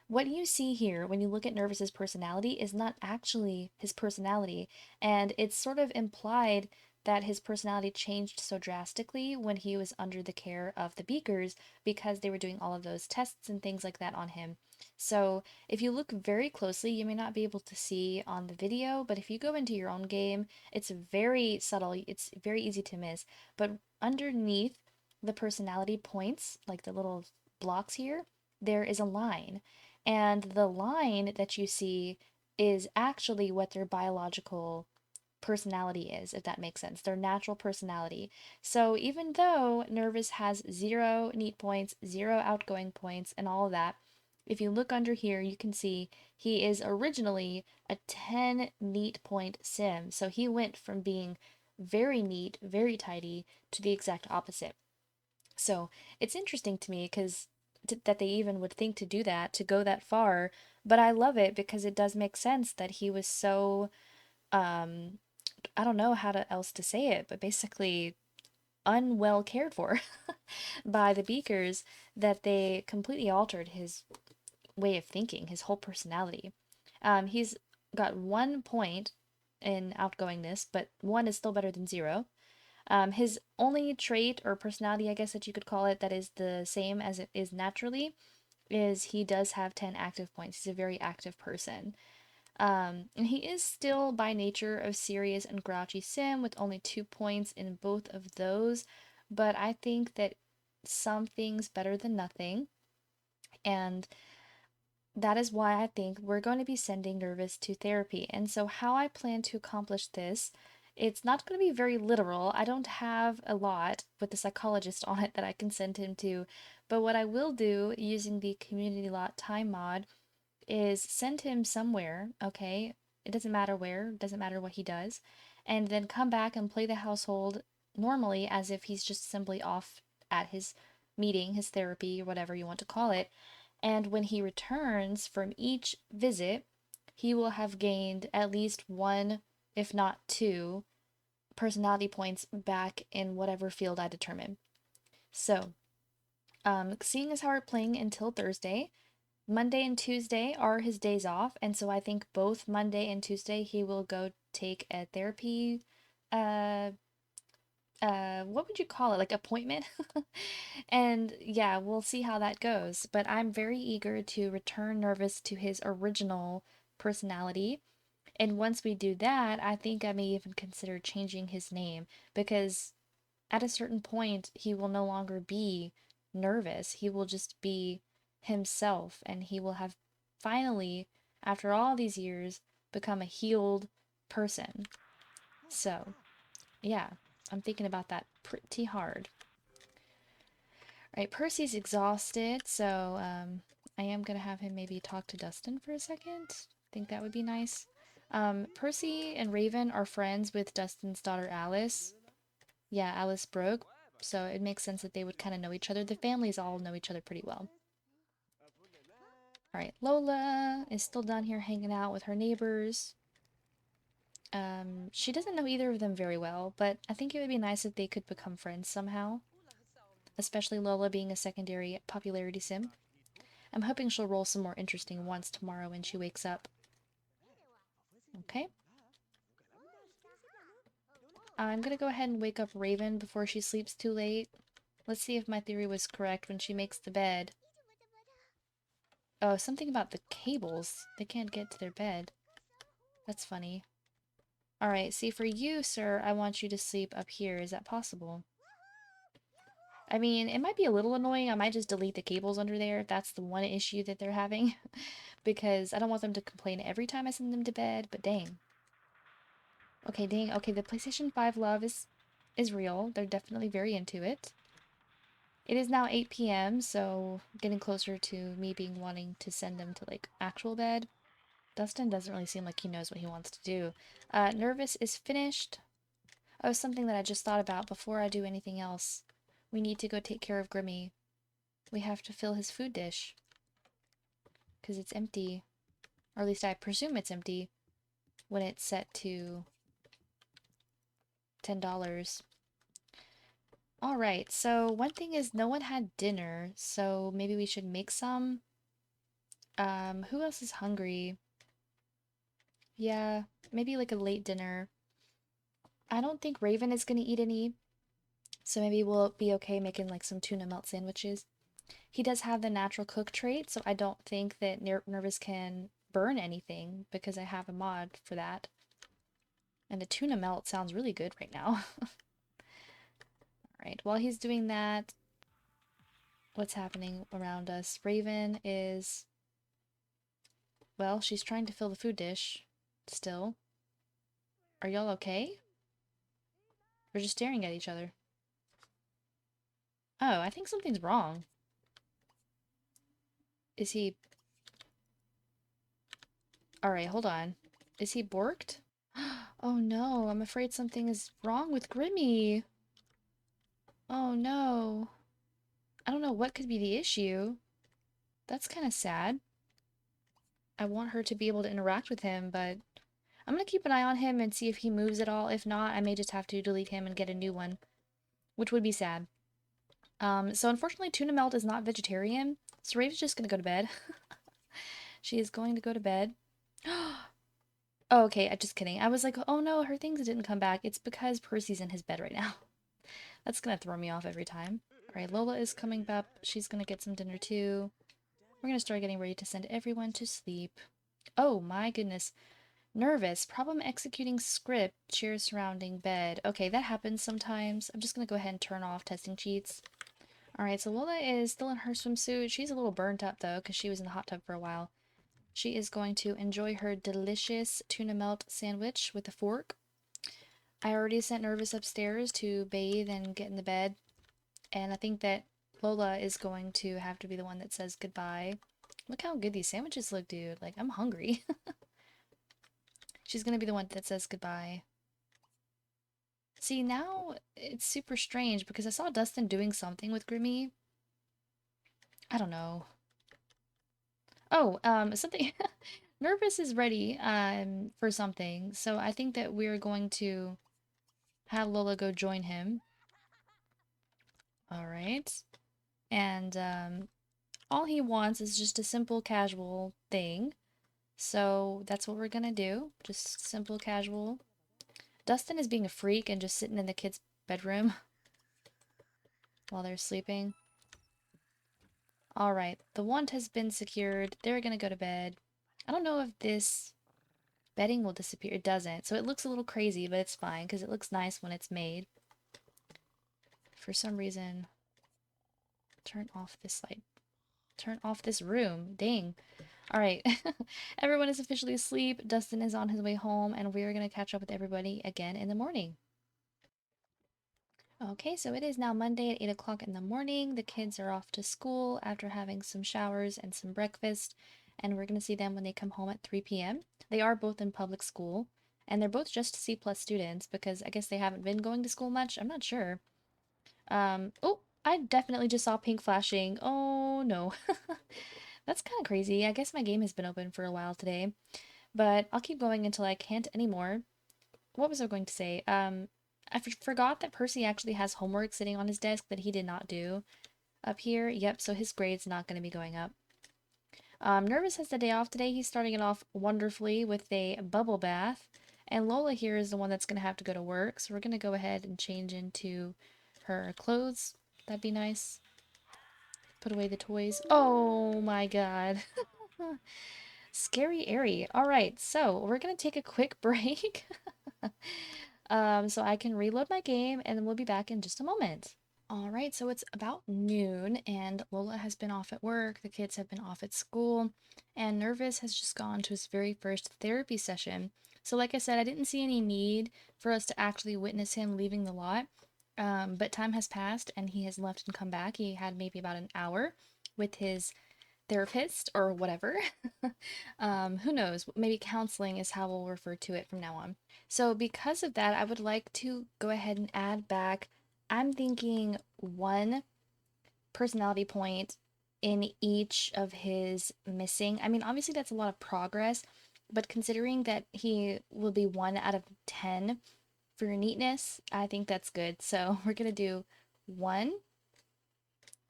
what you see here when you look at Nervous's personality is not actually his personality, and it's sort of implied that his personality changed so drastically when he was under the care of the Beakers because they were doing all of those tests and things like that on him. So if you look very closely, you may not be able to see on the video, but if you go into your own game, it's very subtle, it's very easy to miss, but underneath the personality points, like the little blocks here, there is a line. And the line that you see is actually what their biological personality is, if that makes sense, their natural personality. So even though Nervous has 0 neat points, 0 outgoing points, and all of that, if you look under here, you can see he is originally a 10 neat point sim. So he went from being very neat, very tidy, to the exact opposite. So it's interesting to me because that they even would think to do that, to go that far. But I love it because it does make sense that he was so, um, I don't know how to else to say it, but basically unwell cared for by the Beakers, that they completely altered his way of thinking, his whole personality. He's got 1 point in outgoingness, but one is still better than 0. His only trait or personality, I guess that you could call it, that is the same as it is naturally, is he does have 10 active points. He's a very active person. And he is still by nature a serious and grouchy sim with only 2 points in both of those. But I think that something's better than nothing. And that is why I think we're going to be sending Nervous to therapy. And so, how I plan to accomplish this, it's not going to be very literal. I don't have a lot with the psychologist on it that I can send him to. But what I will do using the community lot time mod is send him somewhere, okay? It doesn't matter where, it doesn't matter what he does, and then come back and play the household normally as if he's just simply off at his meeting, his therapy, or whatever you want to call it. And when he returns from each visit, he will have gained at least one, if not two, personality points back in whatever field I determine. So, seeing as how we're playing until Thursday, Monday and Tuesday are his days off, and so I think both Monday and Tuesday he will go take a therapy, uh, what would you call it? Like appointment? And yeah, we'll see how that goes. But I'm very eager to return Nervous to his original personality. And once we do that, I think I may even consider changing his name because at a certain point, he will no longer be nervous. He will just be himself, and he will have finally, after all these years, become a healed person. So, yeah, I'm thinking about that pretty hard. All right, Percy's exhausted, so I am going to have him maybe talk to Dustin for a second. I think that would be nice. Percy and Raven are friends with Dustin's daughter Alice. Yeah, Alice broke, so it makes sense that they would kind of know each other. The families all know each other pretty well. All right, Lola is still down here hanging out with her neighbors. She doesn't know either of them very well, but I think it would be nice if they could become friends somehow, especially Lola being a secondary popularity sim. I'm hoping she'll roll some more interesting ones tomorrow when she wakes up. Okay. I'm gonna go ahead and wake up Raven before she sleeps too late. Let's see if my theory was correct when she makes the bed. Oh, something about the cables. They can't get to their bed. That's funny. Alright, see, for you, sir, I want you to sleep up here. Is that possible? I mean, it might be a little annoying. I might just delete the cables under there if that's the one issue that they're having. Because I don't want them to complain every time I send them to bed, but dang. Okay, dang. Okay, the PlayStation 5 love is real. They're definitely very into it. It is now 8 p.m., so getting closer to me being wanting to send them to, like, actual bed. Dustin doesn't really seem like he knows what he wants to do. Nervous is finished. Oh, something that I just thought about before I do anything else. We need to go take care of Grimmy. We have to fill his food dish. Because it's empty. Or at least I presume it's empty when it's set to $10. Alright, so one thing is no one had dinner, so maybe we should make some. Who else is hungry? Yeah, maybe like a late dinner. I don't think Raven is gonna eat any, so maybe we'll be okay making like some tuna melt sandwiches. He does have the natural cook trait, so I don't think that Nervous can burn anything because I have a mod for that. And the tuna melt sounds really good right now. Alright, while he's doing that, what's happening around us? Raven is, well, she's trying to fill the food dish still. Are y'all okay? We're just staring at each other. Oh, I think something's wrong. Is he... Alright, hold on. Is he borked? Oh no, I'm afraid something is wrong with Grimmy. Oh no. I don't know what could be the issue. That's kind of sad. I want her to be able to interact with him, but I'm gonna keep an eye on him and see if he moves at all. If not, I may just have to delete him and get a new one, which would be sad. So unfortunately, Tuna Melt is not vegetarian, so Raven's just gonna go to bed. She is going to go to bed. Oh, okay, I'm just kidding. I was like, oh no, her things didn't come back. It's because Percy's in his bed right now. That's gonna throw me off every time. Alright, Lola is coming back. She's gonna get some dinner too. We're gonna start getting ready to send everyone to sleep. Oh my goodness. Nervous. Problem executing script. Chairs surrounding bed. Okay, that happens sometimes. I'm just gonna go ahead and turn off testing cheats. Alright, so Lola is still in her swimsuit. She's a little burnt up though, because she was in the hot tub for a while. She is going to enjoy her delicious tuna melt sandwich with a fork. I already sent Nervous upstairs to bathe and get in the bed. And I think that Lola is going to have to be the one that says goodbye. Look how good these sandwiches look, dude. Like, I'm hungry. She's gonna be the one that says goodbye. See, now it's super strange because I saw Dustin doing something with Grimmy. I don't know. Oh, something... Nervous is ready, for something. So I think that we're going to have Lola go join him. Alright. And, all he wants is just a simple casual thing. So that's what we're gonna do. Just simple casual. Dustin is being a freak and just sitting in the kids' bedroom while they're sleeping. Alright, the want has been secured. They're gonna go to bed. I don't know if this bedding will disappear. It doesn't. So it looks a little crazy, but it's fine because it looks nice when it's made. For some reason, turn off this light. Turn off this room. Dang. Alright, everyone is officially asleep. Dustin is on his way home, and we are going to catch up with everybody again in the morning. Okay, so it is now Monday at 8 o'clock in the morning. The kids are off to school after having some showers and some breakfast, and we're going to see them when they come home at 3 p.m. They are both in public school, and they're both just C+ students because I guess they haven't been going to school much. I'm not sure. Oh, I definitely just saw pink flashing. Oh, no. That's kind of crazy. I guess my game has been open for a while today, but I'll keep going until I can't anymore. What was I going to say? I forgot that Percy actually has homework sitting on his desk that he did not do up here. Yep, so his grade's not going to be going up. Nervous has the day off today. He's starting it off wonderfully with a bubble bath. And Lola here is the one that's going to have to go to work, so we're going to go ahead and change into her clothes. That'd be nice. Put away the toys. Oh my god. Scary airy. Alright, so we're gonna take a quick break. So I can reload my game and then we'll be back in just a moment. Alright, so it's about noon and Lola has been off at work, the kids have been off at school, and Nervous has just gone to his very first therapy session. So like I said, I didn't see any need for us to actually witness him leaving the lot. But time has passed and he has left and come back. He had maybe about an hour with his therapist or whatever. Who knows? Maybe counseling is how we'll refer to it from now on. So because of that, I would like to go ahead and add back, I'm thinking 1 personality point in each of his missing. I mean, obviously that's a lot of progress, but considering that he will be 1 out of 10 for neatness, I think that's good. So we're gonna do 1.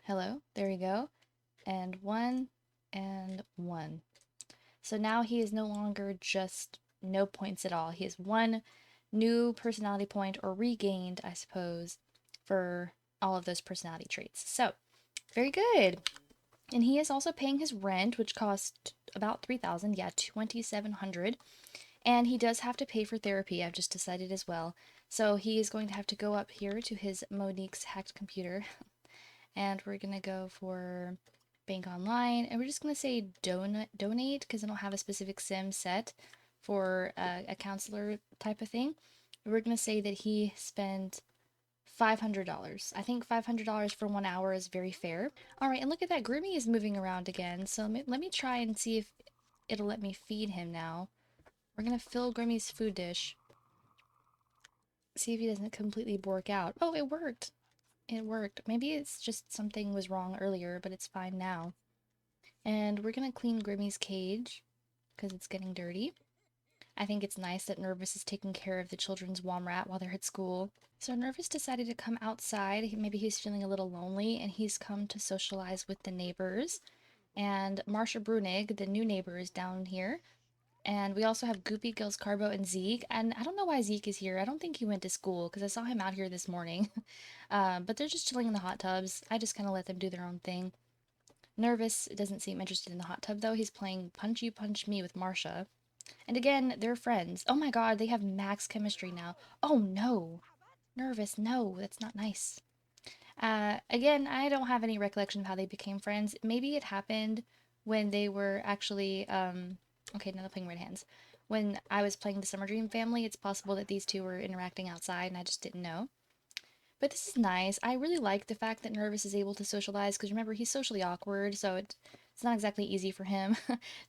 Hello, there we go. And 1 and 1. So now he is no longer just no points at all. He has 1 new personality point, or regained, I suppose, for all of those personality traits. So, very good. And he is also paying his rent, which cost about 3,000, yeah, 2,700. And he does have to pay for therapy, I've just decided as well. So he is going to have to go up here to his Monique's hacked computer. And we're going to go for bank online. And we're just going to say donate because I don't have a specific sim set. for a counselor type of thing. We're going to say that he spent $500. I think $500 for 1 hour is very fair. All right, and look at that. Grimmy is moving around again. So let me try and see if it'll let me feed him now. We're going to fill Grimmy's food dish. See if he doesn't completely bork out. Oh, it worked. It worked. Maybe it's just something was wrong earlier, but it's fine now. And we're going to clean Grimmy's cage because it's getting dirty. I think it's nice that Nervous is taking care of the children's Womrat while they're at school. So Nervous decided to come outside. Maybe he's feeling a little lonely, and he's come to socialize with the neighbors. And Marsha Brunig, the new neighbor, is down here. And we also have Goopy, Gills, Carbo, and Zeke. And I don't know why Zeke is here. I don't think he went to school because I saw him out here this morning. But they're just chilling in the hot tubs. I just kind of let them do their own thing. Nervous doesn't seem interested in the hot tub, though. He's playing Punch You, Punch Me with Marsha. And again, they're friends. Oh my god, they have max chemistry now. Oh no. Nervous, no, that's not nice. Again, I don't have any recollection of how they became friends. Maybe it happened when they were actually, okay, now they're playing Red Hands. When I was playing the Summer Dream family, it's possible that these two were interacting outside and I just didn't know. But this is nice. I really like the fact that Nervous is able to socialize, because remember, he's socially awkward, so it's not exactly easy for him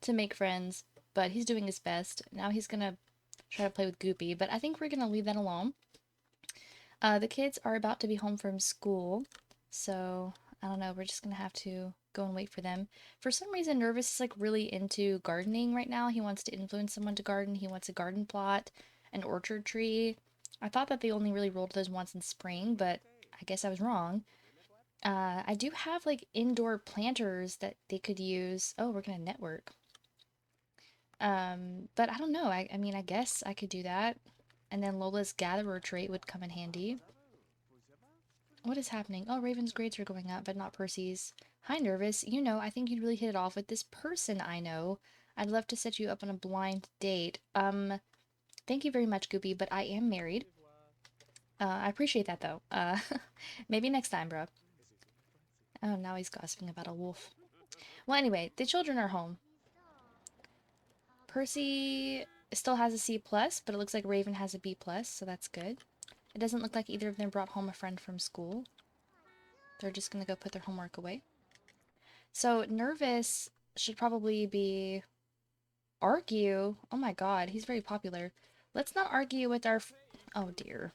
to make friends, but he's doing his best. Now he's gonna try to play with Goopy, but I think we're gonna leave that alone. The kids are about to be home from school, so I don't know, we're just gonna have to go and wait for them. For some reason, Nervous is like really into gardening right now. He wants to influence someone to garden. He wants a garden plot, an orchard tree. I thought that they only really rolled those once in spring, but I guess I was wrong. I do have like indoor planters that they could use. Oh, we're gonna network. But I don't know. I mean, I guess I could do that. And then Lola's gatherer trait would come in handy. What is happening? Oh, Raven's grades are going up, but not Percy's. Hi, Nervous. You know, I think you'd really hit it off with this person I know. I'd love to set you up on a blind date. Thank you very much, Goopy, but I am married. I appreciate that, though. Maybe next time, bro. Oh, now he's gossiping about a wolf. Well, anyway, the children are home. Percy still has a C+, but it looks like Raven has a B+, so that's good. It doesn't look like either of them brought home a friend from school. They're just gonna go put their homework away. So, Nervous should probably be... Argue? Oh my god, he's very popular. Let's not argue with our... Oh dear.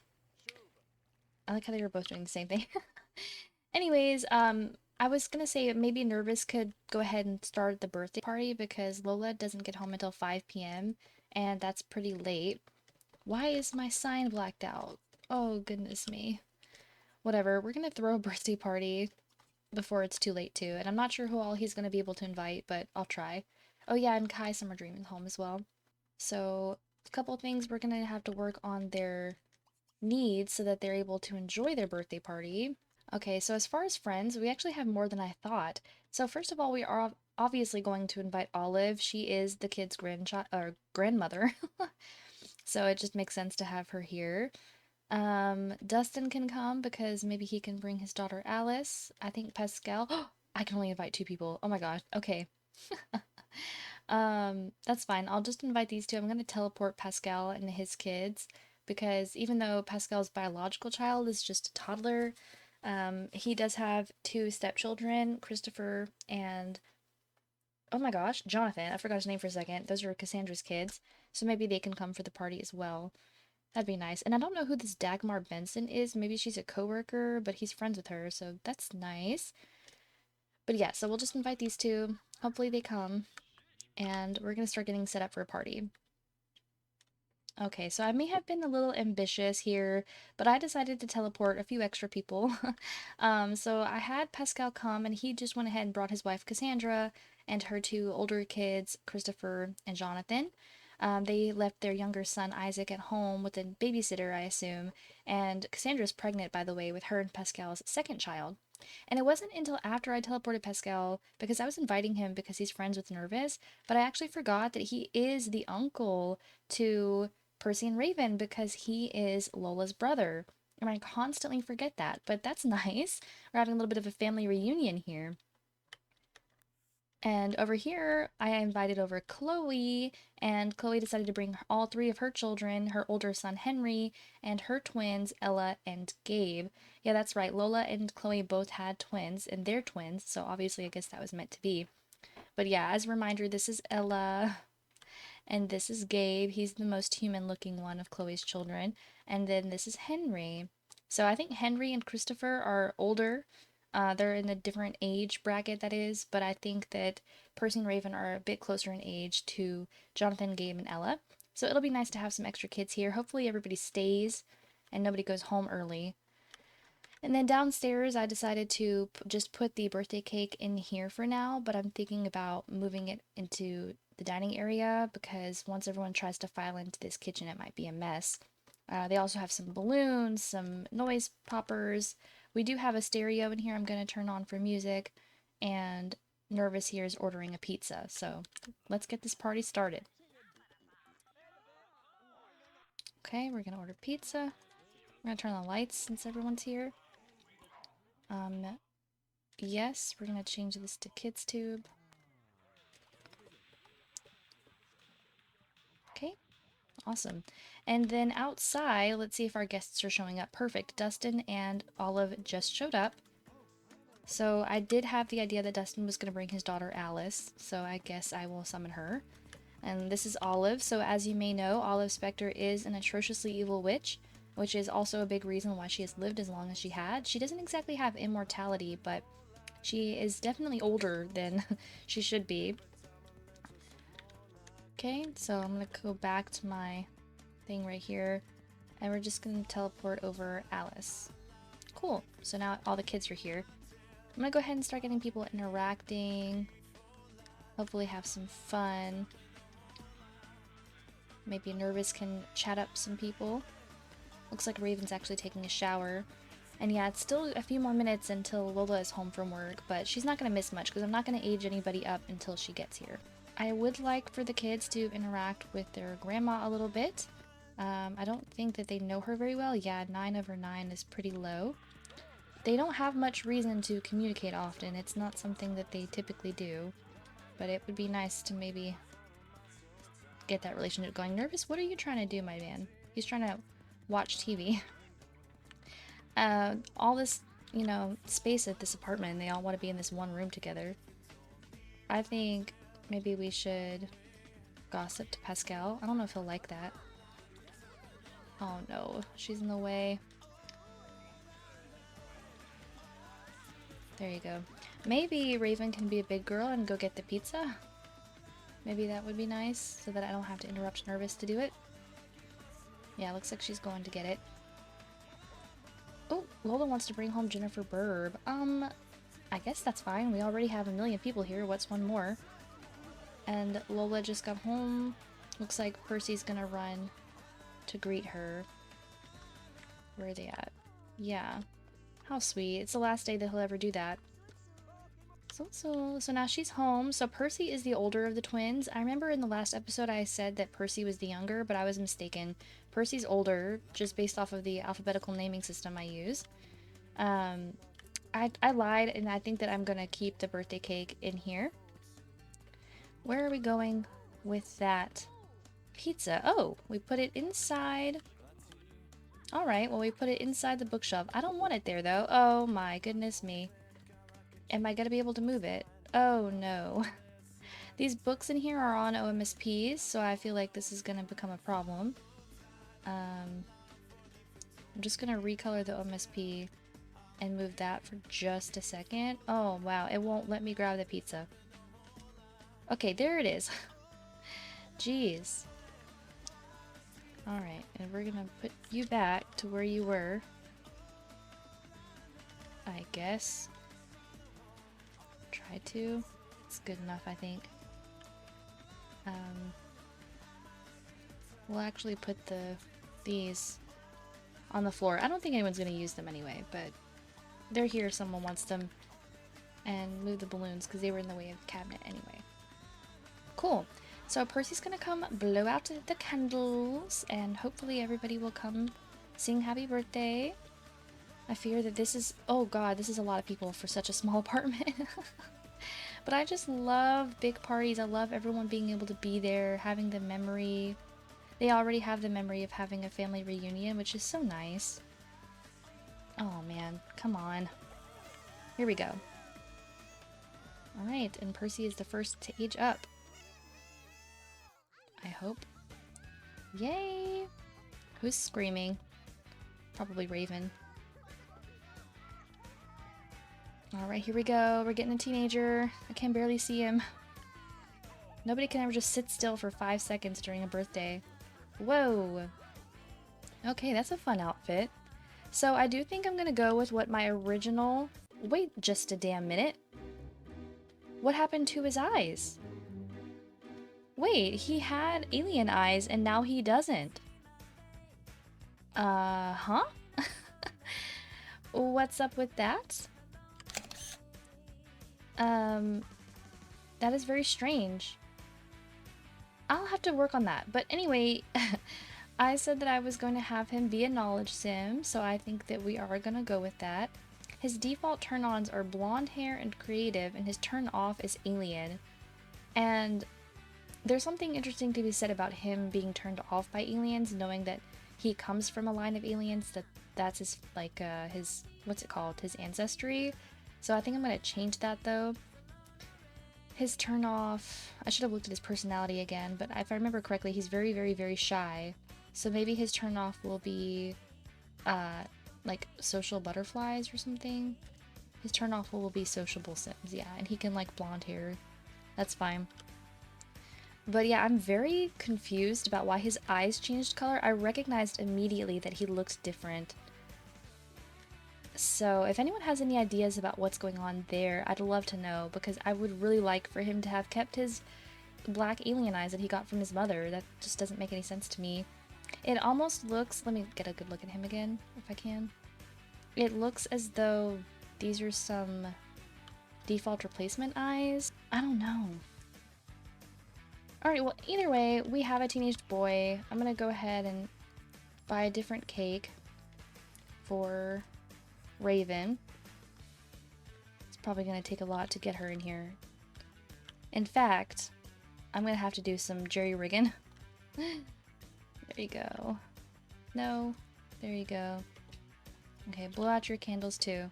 I like how they were both doing the same thing. Anyways, I was gonna say maybe Nervous could go ahead and start the birthday party because Lola doesn't get home until 5 p.m. and that's pretty late. Why is my sign blacked out? Oh, goodness me. Whatever, we're gonna throw a birthday party before it's too late too, and I'm not sure who all he's gonna be able to invite, but I'll try. Oh yeah, and Kai Summer Dream is home as well. So, a couple things, we're gonna have to work on their needs so that they're able to enjoy their birthday party. Okay, so as far as friends, we actually have more than I thought. So first of all, we are obviously going to invite Olive. She is the kid's grandchild or grandmother. So it just makes sense to have her here. Dustin can come because maybe he can bring his daughter Alice. I think Pascal. I can only invite two people. Oh my gosh. Okay. That's fine. I'll just invite these two. I'm gonna teleport Pascal and his kids because even though Pascal's biological child is just a toddler, he does have two stepchildren, Christopher and oh my gosh, Jonathan. I forgot his name for a second. Those are Cassandra's kids, so maybe they can come for the party as well. That'd be nice. And I don't know who this Dagmar Benson is. Maybe she's a coworker, but he's friends with her, so that's nice. But yeah, so we'll just invite these two. Hopefully they come, and we're gonna start getting set up for a party. Okay, so I may have been a little ambitious here, but I decided to teleport a few extra people. So I had Pascal come, and he just went ahead and brought his wife Cassandra and her two older kids, Christopher and Jonathan. They left their younger son Isaac at home with a babysitter, I assume, and Cassandra's pregnant, by the way, with her and Pascal's second child. And it wasn't until after I teleported Pascal, because I was inviting him because he's friends with Nervous, but I actually forgot that he is the uncle to Percy and Raven because he is Lola's brother. And I constantly forget that, but that's nice. We're having a little bit of a family reunion here. And over here, I invited over Chloe, and Chloe decided to bring all three of her children, her older son Henry, and her twins Ella and Gabe. Yeah, that's right. Lola and Chloe both had twins, and they're twins, so obviously I guess that was meant to be. But yeah, as a reminder, this is Ella, and this is Gabe. He's the most human looking one of Chloe's children. And then this is Henry. So I think Henry and Christopher are older. They're in a different age bracket, that is, but I think that Percy and Raven are a bit closer in age to Jonathan, Gabe, and Ella. So it'll be nice to have some extra kids here. Hopefully everybody stays and nobody goes home early. And then downstairs, I decided to just put the birthday cake in here for now, but I'm thinking about moving it into the dining area because once everyone tries to file into this kitchen, it might be a mess. They also have some balloons, some noise poppers. We do have a stereo in here I'm going to turn on for music, and Nervous here is ordering a pizza, so let's get this party started. Okay, we're going to order pizza. We're going to turn on the lights since everyone's here. Yes, we're gonna change this to kids tube. Okay, awesome. And then outside, let's see if our guests are showing up. Perfect. Dustin and Olive just showed up. So I did have the idea that Dustin was gonna bring his daughter Alice, so I guess I will summon her. And this is Olive. So as you may know, Lola Specter is an atrociously evil witch, which is also a big reason why she has lived as long as she had. She doesn't exactly have immortality, but she is definitely older than she should be. Okay, so I'm gonna go back to my thing right here, and we're just gonna teleport over Alice. Cool, so now all the kids are here. I'm gonna go ahead and start getting people interacting, hopefully have some fun. Maybe Nervous can chat up some people. Looks like Raven's actually taking a shower. And yeah, it's still a few more minutes until Lola is home from work, but she's not gonna miss much because I'm not gonna age anybody up until she gets here. I would like for the kids to interact with their grandma a little bit. I don't think that they know her very well. Yeah, 9/9 is pretty low. They don't have much reason to communicate often. It's not something that they typically do. But it would be nice to maybe get that relationship going. Nervous, what are you trying to do, my man? He's trying to watch TV. All this, you know, space at this apartment, and they all want to be in this one room together. I think maybe we should gossip to Pascal. I don't know if he'll like that. Oh no, she's in the way. There you go. Maybe Raven can be a big girl and go get the pizza. Maybe that would be nice, so that I don't have to interrupt Nervous to do it. Yeah, looks like she's going to get it. Oh, Lola wants to bring home Jennifer Burb. I guess that's fine. We already have a million people here. What's one more? And Lola just got home. Looks like Percy's gonna run to greet her. Where are they at? Yeah. How sweet. It's the last day that he'll ever do that. So now she's home. So Percy is the older of the twins. I remember in the last episode I said that Percy was the younger, but I was mistaken. Percy's older, just based off of the alphabetical naming system I use. I lied, and I think that I'm gonna keep the birthday cake in here. Where are we going with that pizza? Oh, we put it inside. Alright, well we put it inside the bookshelf. I don't want it there though. Oh my goodness me. Am I gonna be able to move it? Oh no. These books in here are on OMSPs, so I feel like this is gonna become a problem. I'm just gonna recolor the OMSP and move that for just a second. Oh wow, it won't let me grab the pizza. Okay, there it is. Jeez. Alright, and we're gonna put you back to where you were. I guess. Try to. It's good enough, I think. We'll actually put these on the floor. I don't think anyone's gonna use them anyway, but they're here if someone wants them. And move the balloons because they were in the way of the cabinet anyway. Cool. So Percy's gonna come blow out the candles, and hopefully everybody will come sing happy birthday. I fear that this is, oh god, this is a lot of people for such a small apartment. But I just love big parties. I love everyone being able to be there, having the memory. They already have the memory of having a family reunion, which is so nice. Oh man, come on. Here we go. Alright, and Percy is the first to age up. I hope. Yay! Who's screaming? Probably Raven. Alright, here we go. We're getting a teenager. I can barely see him. Nobody can ever just sit still for 5 seconds during a birthday. Whoa! Okay, that's a fun outfit. So I do think I'm gonna go with what my original... Wait just a damn minute. What happened to his eyes? Wait, he had alien eyes and now he doesn't. Huh? What's up with that? That is very strange. I'll have to work on that. But anyway, I said that I was going to have him be a knowledge sim, so I think that we are going to go with that. His default turn-ons are blonde hair and creative, and his turn-off is alien. And there's something interesting to be said about him being turned off by aliens, knowing that he comes from a line of aliens, that's his, like, his, what's it called, his ancestry. So I think I'm going to change that, though. His turn-off, I should have looked at his personality again, but if I remember correctly, he's very, very, very shy. So maybe his turn-off will be, like, social butterflies or something. His turn-off will be sociable sims, yeah, and he can like blonde hair. That's fine. But yeah, I'm very confused about why his eyes changed color. I recognized immediately that he looked different. So if anyone has any ideas about what's going on there, I'd love to know, because I would really like for him to have kept his black alien eyes that he got from his mother. That just doesn't make any sense to me. It almost looks, let me get a good look at him again, if I can. It looks as though these are some default replacement eyes. I don't know. Alright, well, either way, we have a teenage boy. I'm gonna go ahead and buy a different cake for Raven. It's probably gonna take a lot to get her in here. In fact, I'm gonna have to do some jerry-rigging. There you go. No. There you go. Okay, blow out your candles too.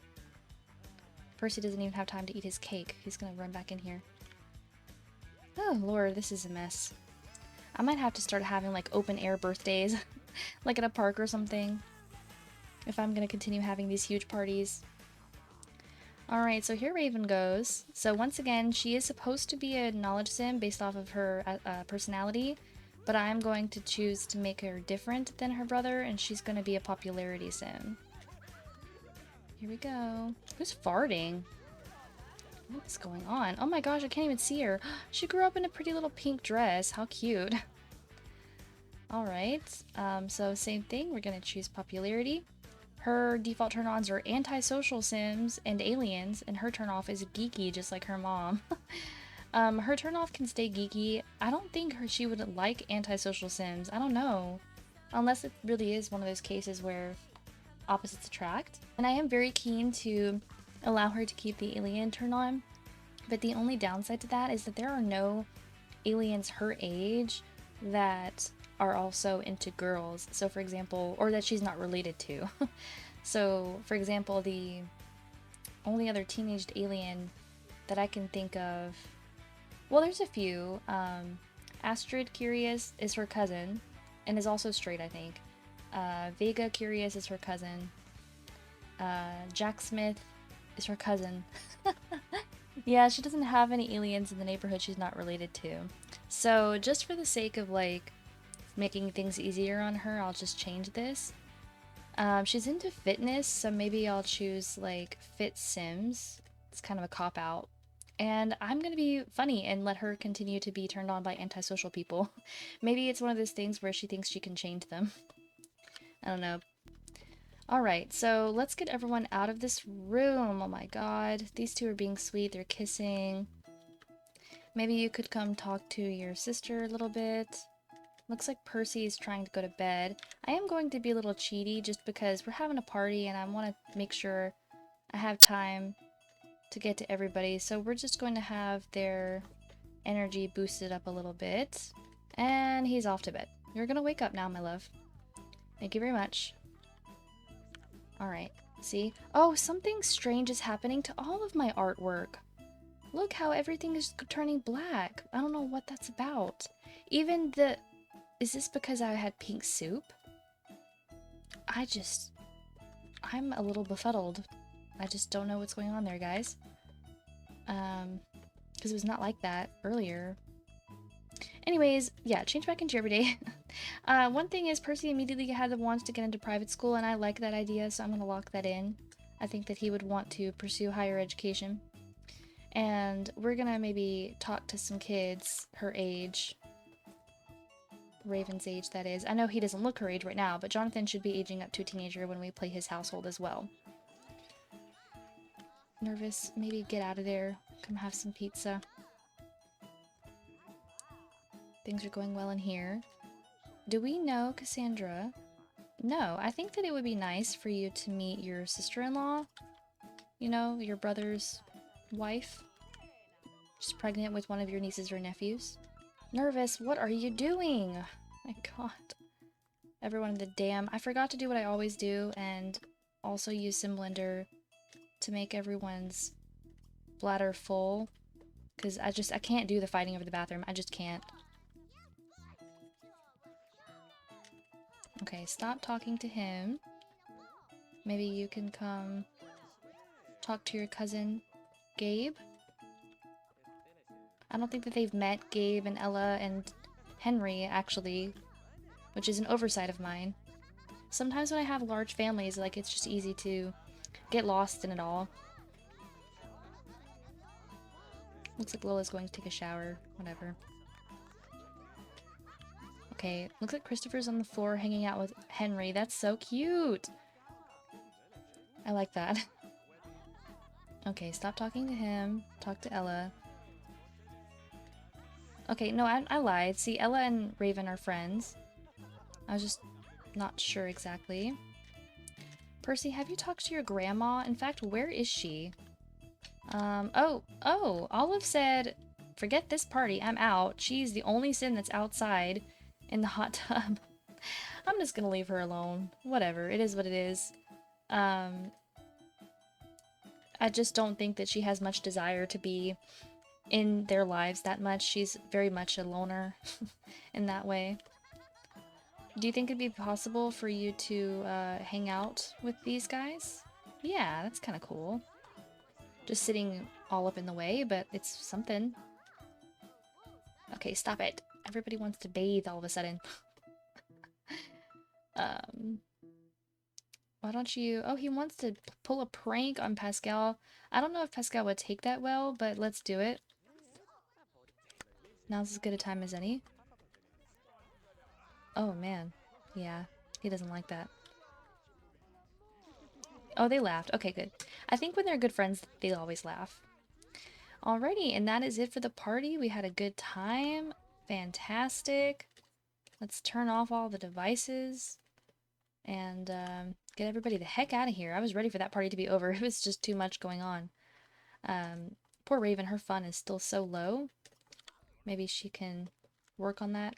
Percy doesn't even have time to eat his cake. He's gonna run back in here. Oh lord, this is a mess. I might have to start having like open air birthdays, like at a park or something, if I'm gonna continue having these huge parties. Alright, so here Raven goes. So once again, she is supposed to be a knowledge sim based off of her personality, but I'm going to choose to make her different than her brother, and she's going to be a popularity sim. Here we go. Who's farting? What's going on? Oh my gosh, I can't even see her. She grew up in a pretty little pink dress. How cute. Alright, so same thing. We're going to choose popularity. Her default turn-ons are antisocial sims and aliens, and her turn-off is geeky, just like her mom. Her turn-off can stay geeky. I don't think she would like antisocial sims. I don't know. Unless it really is one of those cases where opposites attract. And I am very keen to allow her to keep the alien turn-on, but the only downside to that is that there are no aliens her age that are also into girls. So for example, or that she's not related to. So for example, the only other teenaged alien that I can think of, well, there's a few. Astrid Curious is her cousin and is also straight, I think. Vega Curious is her cousin. Jack Smith is her cousin. Yeah, she doesn't have any aliens in the neighborhood she's not related to. So just for the sake of like making things easier on her, I'll just change this. She's into fitness, so maybe I'll choose like Fit Sims. It's kind of a cop-out. And I'm gonna be funny and let her continue to be turned on by antisocial people. Maybe it's one of those things where she thinks she can change them. I don't know. Alright, so let's get everyone out of this room. Oh my god. These two are being sweet. They're kissing. Maybe you could come talk to your sister a little bit. Looks like Percy is trying to go to bed. I am going to be a little cheaty just because we're having a party and I want to make sure I have time to get to everybody. So we're just going to have their energy boosted up a little bit. And he's off to bed. You're gonna wake up now, my love. Thank you very much. Alright, see? Oh, something strange is happening to all of my artwork. Look how everything is turning black. I don't know what that's about. Even the... Is this because I had pink soup? I'm a little befuddled. I just don't know what's going on there, guys. Because it was not like that earlier. Anyways, yeah, change back into every day. One thing is Percy immediately had the wants to get into private school, and I like that idea, so I'm going to lock that in. I think that he would want to pursue higher education. And we're going to maybe talk to some kids her age. Raven's age, that is. I know he doesn't look her age right now, but Jonathan should be aging up to a teenager when we play his household as well. Nervous? Maybe get out of there. Come have some pizza. Things are going well in here. Do we know Cassandra? No, I think that it would be nice for you to meet your sister-in-law. You know, your brother's wife. She's pregnant with one of your nieces or nephews. Nervous, what are you doing? My god. Everyone in the dam. I forgot to do what I always do and also use Simblender to make everyone's bladder full. Because I can't do the fighting over the bathroom. I just can't. Okay, stop talking to him. Maybe you can come talk to your cousin, Gabe? I don't think that they've met, Gabe and Ella and Henry, actually, which is an oversight of mine. Sometimes when I have large families, like, it's just easy to get lost in it all. Looks like Lola's going to take a shower. Whatever. Okay, looks like Christopher's on the floor hanging out with Henry. That's so cute! I like that. Okay, stop talking to him. Talk to Ella. Okay, no, I lied. See, Ella and Raven are friends. I was just not sure exactly. Percy, have you talked to your grandma? In fact, where is she? Oh, Olive said, forget this party, I'm out. She's the only Sim that's outside in the hot tub. I'm just gonna leave her alone. Whatever, it is what it is. I just don't think that she has much desire to be in their lives that much. She's very much a loner in that way. Do you think it'd be possible for you to hang out with these guys? Yeah, that's kind of cool. Just sitting all up in the way, but it's something. Okay, stop it. Everybody wants to bathe all of a sudden. Why don't you... Oh, he wants to pull a prank on Pascal. I don't know if Pascal would take that well, but let's do it. Now's as good a time as any. Oh, man. Yeah, he doesn't like that. Oh, they laughed. Okay, good. I think when they're good friends, they always laugh. Alrighty, and that is it for the party. We had a good time. Fantastic. Let's turn off all the devices and get everybody the heck out of here. I was ready for that party to be over. It was just too much going on. Poor Raven, her fun is still so low. Maybe she can work on that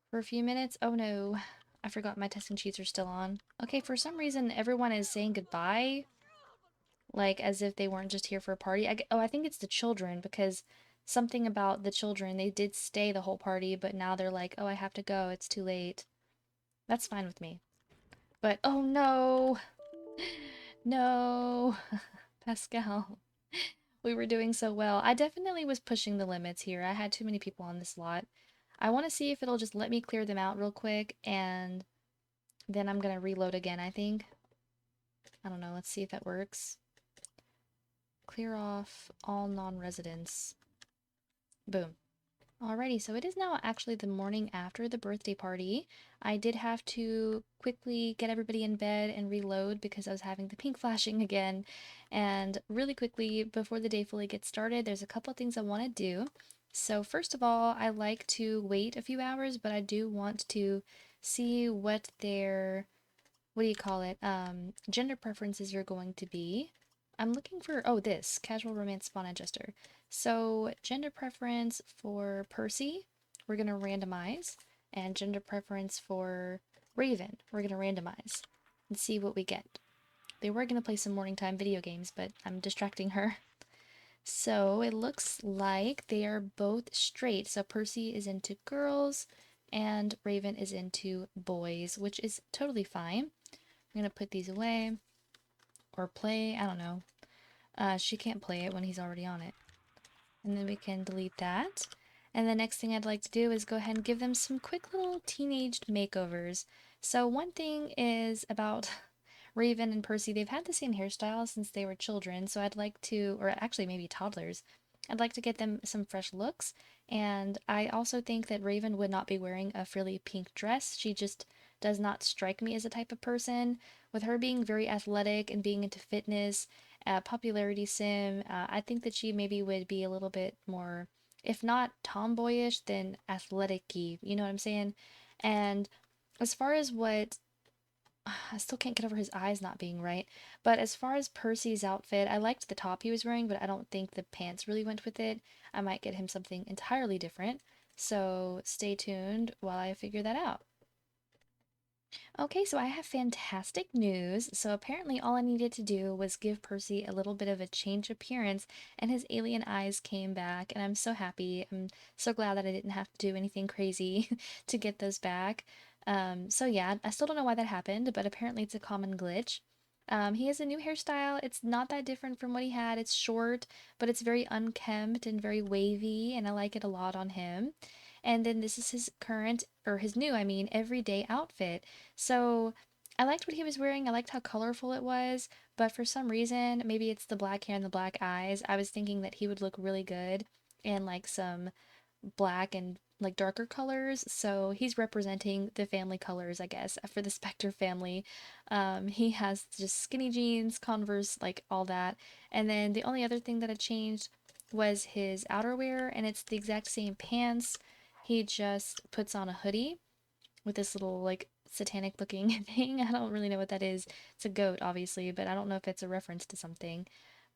for a few minutes. Oh no, I forgot my testing sheets are still on. Okay, for some reason everyone is saying goodbye, like as if they weren't just here for a party. I think it's the children, because something about the children, they did stay the whole party, but now they're like, oh, I have to go, it's too late. That's fine with me. But, oh no! No! Pascal. We were doing so well. I definitely was pushing the limits here. I had too many people on this lot. I want to see if it'll just let me clear them out real quick, and then I'm gonna reload again, I think. I don't know, let's see if that works. Clear off all non-residents. Boom. Alrighty, so it is now actually the morning after the birthday party. I did have to quickly get everybody in bed and reload because I was having the pink flashing again. And really quickly, before the day fully gets started, there's a couple of things I want to do. So first of all, I like to wait a few hours, but I do want to see what their, what do you call it, gender preferences are going to be. I'm looking for, oh, this, casual romance spawn adjuster. So gender preference for Percy, we're going to randomize, and gender preference for Raven, we're going to randomize and see what we get. They were going to play some morning time video games, but I'm distracting her. So it looks like they are both straight. So Percy is into girls and Raven is into boys, which is totally fine. I'm going to put these away or play. I don't know. She can't play it when he's already on it. And then we can delete that. And the next thing I'd like to do is go ahead and give them some quick little teenaged makeovers. So one thing is about Raven and Percy, they've had the same hairstyle since they were children, so I'd like to, or actually maybe toddlers, I'd like to get them some fresh looks. And I also think that Raven would not be wearing a frilly pink dress. She just does not strike me as a type of person. With her being very athletic and being into fitness, popularity sim, I think that she maybe would be a little bit more, if not tomboyish, then athletic-y. You know what I'm saying? And as far as what I still can't get over his eyes not being right. But as far as Percy's outfit, I liked the top he was wearing, but I don't think the pants really went with it. I might get him something entirely different. So stay tuned while I figure that out. Okay, so I have fantastic news. So apparently all I needed to do was give Percy a little bit of a change appearance and his alien eyes came back and I'm so happy. I'm so glad that I didn't have to do anything crazy to get those back. So yeah, I still don't know why that happened, but apparently it's a common glitch. He has a new hairstyle. It's not that different from what he had. It's short, but it's very unkempt and very wavy, and I like it a lot on him. And then this is his current, or his new, I mean, everyday outfit. So I liked what he was wearing. I liked how colorful it was, but for some reason, maybe it's the black hair and the black eyes, I was thinking that he would look really good in like some black and like darker colors. So he's representing the family colors, I guess, for the Specter family. He has just skinny jeans, Converse, like all that. And then the only other thing that had changed was his outerwear, and it's the exact same pants. He just puts on a hoodie with this little like satanic looking thing. I don't really know what that is. It's a goat, obviously, but I don't know if it's a reference to something.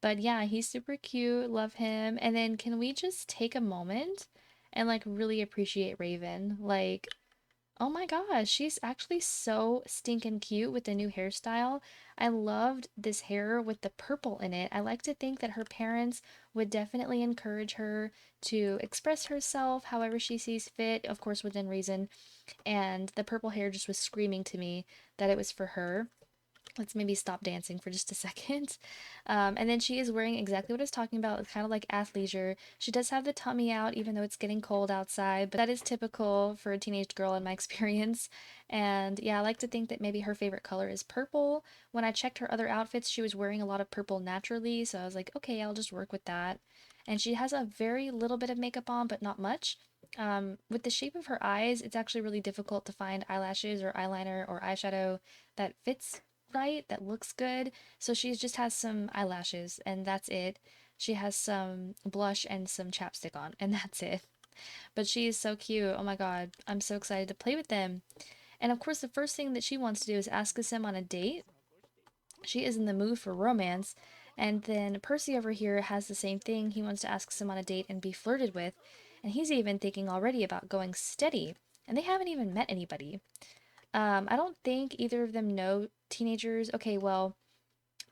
But yeah, he's super cute. Love him. And then can we just take a moment and like really appreciate Raven? Like, oh my gosh, she's actually so stinking cute with the new hairstyle. I loved this hair with the purple in it. I like to think that her parents would definitely encourage her to express herself however she sees fit, of course within reason, and the purple hair just was screaming to me that it was for her. Let's maybe stop dancing for just a second. And then she is wearing exactly what I was talking about. It's kind of like athleisure. She does have the tummy out, even though it's getting cold outside, but that is typical for a teenage girl in my experience. And yeah, I like to think that maybe her favorite color is purple. When I checked her other outfits, she was wearing a lot of purple naturally, so I was like, okay, I'll just work with that. And she has a very little bit of makeup on, but not much. With the shape of her eyes, it's actually really difficult to find eyelashes or eyeliner or eyeshadow that fits right, that looks good. So she just has some eyelashes and that's it. She has some blush and some chapstick on, and that's it. But she is so cute. Oh my god, I'm so excited to play with them. And of course, the first thing that she wants to do is ask us him on a date. She is in the mood for romance. And then Percy over here has the same thing. He wants to ask Sim on a date and be flirted with. And he's even thinking already about going steady. And they haven't even met anybody. I don't think either of them know teenagers. Okay, well,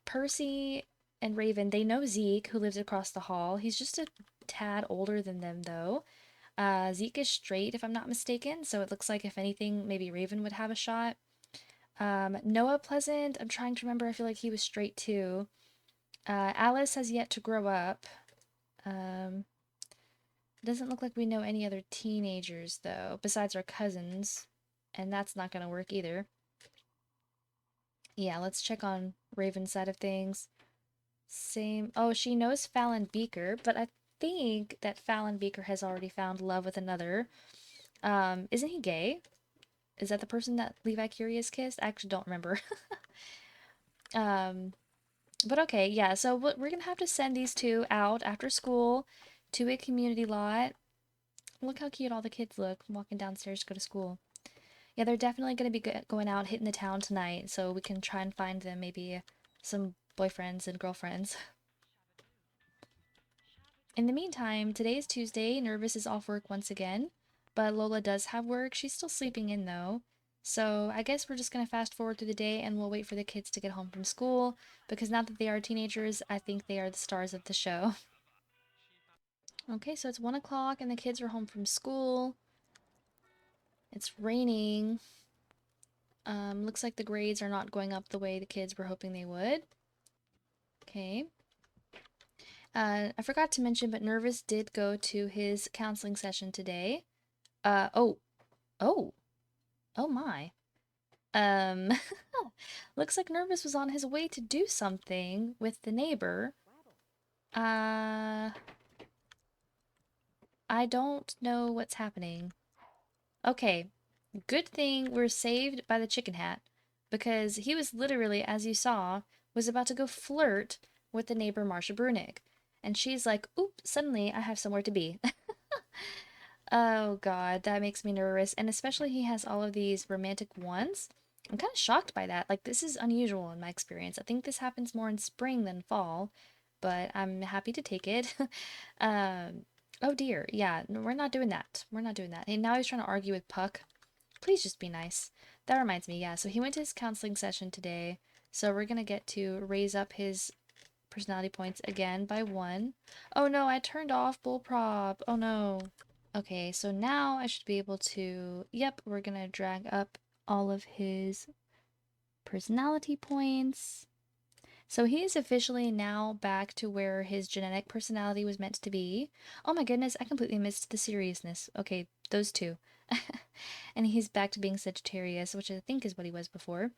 Percy and Raven, they know Zeke, who lives across the hall. He's just a tad older than them, though. Zeke is straight, if I'm not mistaken, so it looks like if anything, maybe Raven would have a shot. Noah Pleasant, I'm trying to remember, I feel like he was straight too. Alice has yet to grow up. Um, it doesn't look like we know any other teenagers, though, besides our cousins, and that's not gonna work either. Yeah, let's check on Raven's side of things. Same. Oh, she knows Fallon Beaker, but I think that Fallon Beaker has already found love with another. Isn't he gay? Is that the person that Levi Curious kissed? I actually don't remember. um, but okay, yeah. So we're gonna have to send these two out after school to a community lot. Look how cute all the kids look walking downstairs to go to school. Yeah, they're definitely gonna be going out hitting the town tonight, so we can try and find them maybe some boyfriends and girlfriends. In the meantime, today is Tuesday. Nervous is off work once again, but Lola does have work. She's still sleeping in though. So I guess we're just going to fast forward through the day and we'll wait for the kids to get home from school because now that they are teenagers, I think they are the stars of the show. Okay, so it's 1 o'clock and the kids are home from school. It's raining. Looks like the grades are not going up the way the kids were hoping they would. Okay. I forgot to mention, but Nervous did go to his counseling session today. Oh, oh, oh my. Um, looks like Nervous was on his way to do something with the neighbor. I don't know what's happening. Okay, good thing we're saved by the chicken hat, because he was literally, as you saw, was about to go flirt with the neighbor Marsha Brunig. And she's like, oop, suddenly I have somewhere to be. Oh god, that makes me nervous. And especially he has all of these romantic ones. I'm kind of shocked by that. Like, this is unusual in my experience. I think this happens more in spring than fall, but I'm happy to take it. Oh dear. Yeah, we're not doing that. We're not doing that. And now he's trying to argue with Puck. Please just be nice. That reminds me, yeah. So he went to his counseling session today. So we're gonna get to raise up his personality points again by 1. Oh no, I turned off bullprop. Oh no. Okay, so now I should be able to, yep, we're gonna drag up all of his personality points. So he is officially now back to where his genetic personality was meant to be. Oh my goodness, I completely missed the seriousness. Okay, those two. And he's back to being Sagittarius, which I think is what he was before.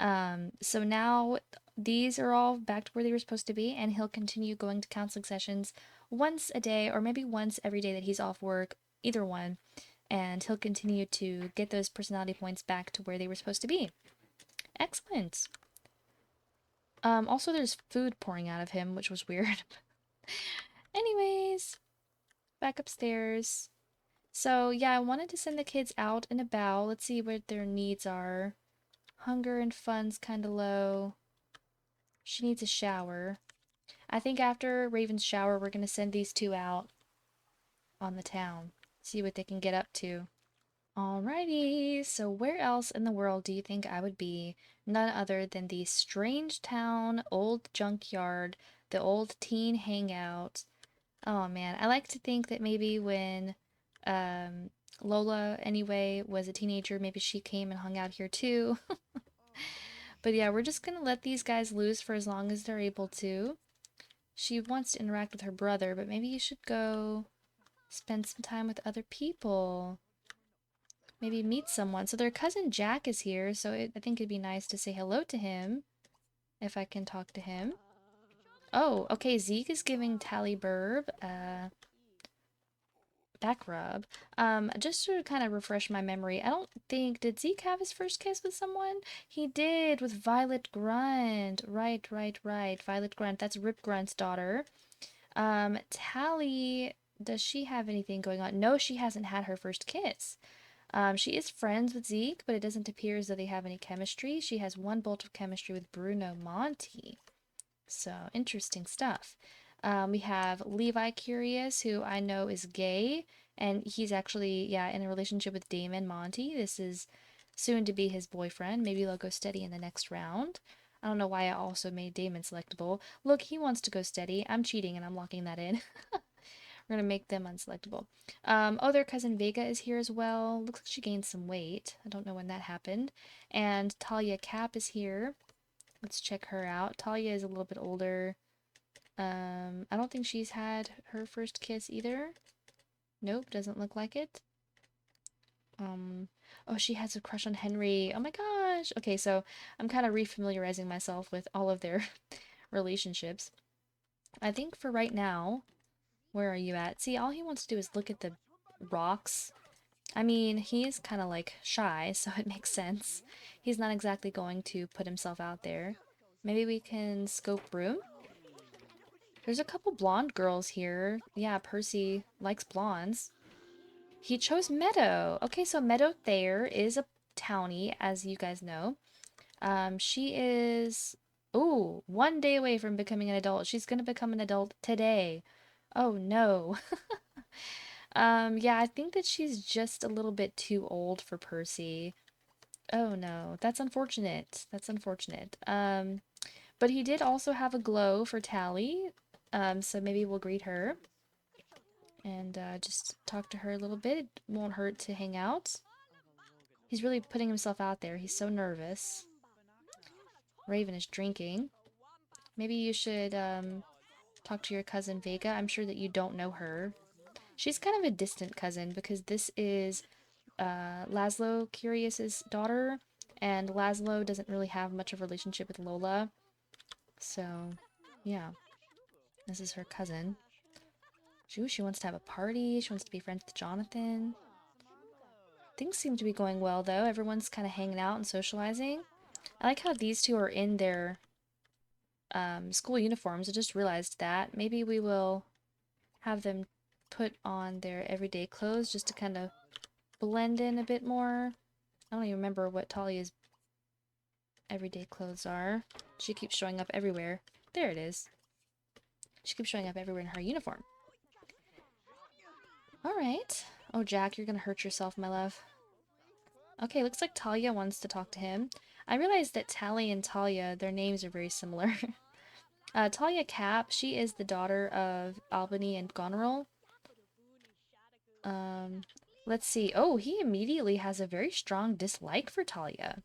So now these are all back to where they were supposed to be, and he'll continue going to counseling sessions once a day, or maybe once every day that he's off work, either one, and he'll continue to get those personality points back to where they were supposed to be. Excellent. Also there's food pouring out of him, which was weird. Anyways, back upstairs. So yeah, I wanted to send the kids out and about. Let's see what their needs are. Hunger and fun's kind of low. She needs a shower. I think after Raven's shower, we're going to send these two out on the town. See what they can get up to. Alrighty, so where else in the world do you think I would be? None other than the strange town, old junkyard, the old teen hangout. Oh man, I like to think that maybe when Lola, anyway, was a teenager, maybe she came and hung out here too. But yeah, we're just gonna let these guys loose for as long as they're able to. She wants to interact with her brother, but maybe you should go spend some time with other people. Maybe meet someone. So their cousin Jack is here, so I think it'd be nice to say hello to him, if I can talk to him. Oh, okay, Zeke is giving Tally Burb back rub. Just to kind of refresh my memory, I don't think, did Zeke have his first kiss with someone? He did, with Violet Grunt. Right, right, right. Violet Grunt, that's Rip Grunt's daughter. Tally, does she have anything going on? No, she hasn't had her first kiss. She is friends with Zeke, but it doesn't appear as though they have any chemistry. She has one bolt of chemistry with Bruno Monty. So, interesting stuff. We have Levi Curious, who I know is gay, and he's actually, yeah, in a relationship with Damon Monty. This is soon to be his boyfriend. Maybe they'll go steady in the next round. I don't know why I also made Damon selectable. Look, he wants to go steady. I'm cheating and I'm locking that in. We're gonna make them unselectable. Oh, their cousin Vega is here as well. Looks like she gained some weight. I don't know when that happened. And Talia Cap is here. Let's check her out. Talia is a little bit older. I don't think she's had her first kiss either. Nope, doesn't look like it. Oh, she has a crush on Henry. Oh my gosh. Okay, so I'm kind of refamiliarizing myself with all of their relationships. I think for right now, where are you at? See, all he wants to do is look at the rocks. I mean, he is kind of like shy, so it makes sense. He's not exactly going to put himself out there. Maybe we can scope room? There's a couple blonde girls here. Yeah, Percy likes blondes. He chose Meadow. Okay, so Meadow Thayer is a townie, as you guys know. She is Ooh, 1 day away from becoming an adult. She's gonna become an adult today. Oh no. Yeah, I think that she's just a little bit too old for Percy. Oh no, that's unfortunate. That's unfortunate. But he did also have a glow for Tally. So maybe we'll greet her and just talk to her a little bit. It won't hurt to hang out. He's really putting himself out there. He's so nervous. Raven is drinking. Maybe you should talk to your cousin Vega. I'm sure that you don't know her. She's kind of a distant cousin because this is Laszlo Curious's daughter, and Laszlo doesn't really have much of a relationship with Lola. So, yeah, this is her cousin. She wants to have a party. She wants to be friends with Jonathan. Things seem to be going well, though. Everyone's kind of hanging out and socializing. I like how these two are in their school uniforms. I just realized that. Maybe we will have them put on their everyday clothes just to kind of blend in a bit more. I don't even remember what Talia's everyday clothes are. She keeps showing up everywhere. There it is. She keeps showing up everywhere in her uniform. Alright. Oh, Jack, you're gonna hurt yourself, my love. Okay, looks like Talia wants to talk to him. I realized that Tally and Talia, their names are very similar. Talia Cap, she is the daughter of Albany and Goneril. Um, let's see. Oh, he immediately has a very strong dislike for Talia.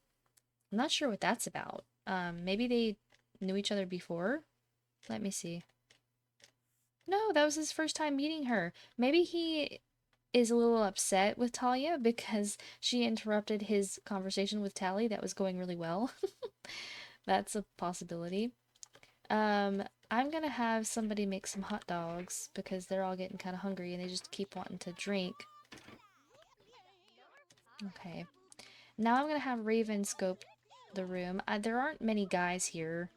I'm not sure what that's about. Maybe they knew each other before? Let me see. No, that was his first time meeting her. Maybe he is a little upset with Talia because she interrupted his conversation with Tally that was going really well. That's a possibility. I'm gonna have somebody make some hot dogs because they're all getting kind of hungry and they just keep wanting to drink. Okay. Now I'm gonna have Raven scope the room. There aren't many guys here.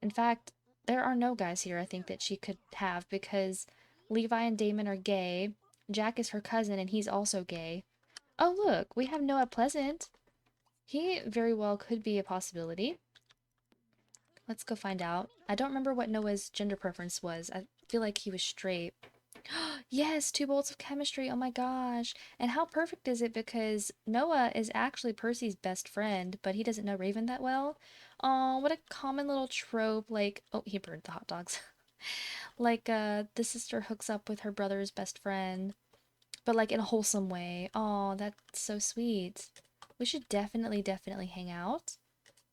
In fact, there are no guys here I think that she could have because Levi and Damon are gay. Jack is her cousin and he's also gay. Oh, look, we have Noah Pleasant. He very well could be a possibility. Let's go find out. I don't remember what Noah's gender preference was. I feel like he was straight. Yes, 2 bolts of chemistry. Oh my gosh. And how perfect is it because Noah is actually Percy's best friend, but he doesn't know Raven that well. Oh, what a common little trope. Like, oh, he burned the hot dogs. Like, the sister hooks up with her brother's best friend, but like in a wholesome way. Oh, that's so sweet. We should definitely hang out.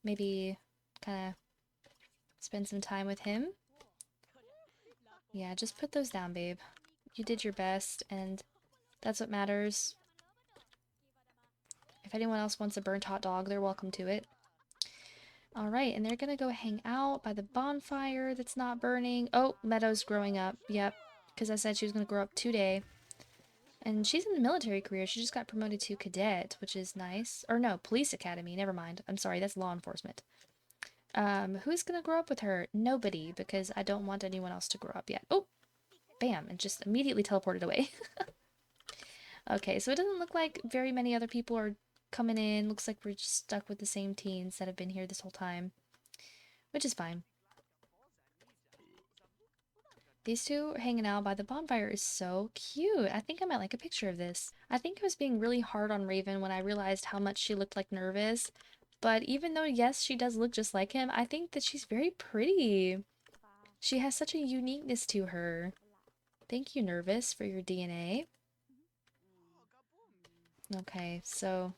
Maybe kind of spend some time with him. Yeah, just put those down, babe. You did your best, and that's what matters. If anyone else wants a burnt hot dog, they're welcome to it. Alright, and they're gonna go hang out by the bonfire that's not burning. Oh, Meadow's growing up. Yep, because I said she was gonna grow up today. And she's in the military career. She just got promoted to cadet, which is nice. Or no, police academy. Never mind. I'm sorry, that's law enforcement. Who's gonna grow up with her? Nobody, because I don't want anyone else to grow up yet. Oh, bam, and just immediately teleported away. Okay, so it doesn't look like very many other people are coming in. Looks like we're just stuck with the same teens that have been here this whole time, which is fine. These two hanging out by the bonfire is so cute. I think I might like a picture of this. I think I was being really hard on Raven when I realized how much she looked like Nervous. But even though, yes, she does look just like him, I think that she's very pretty. She has such a uniqueness to her. Thank you, Nervous, for your DNA. Okay, so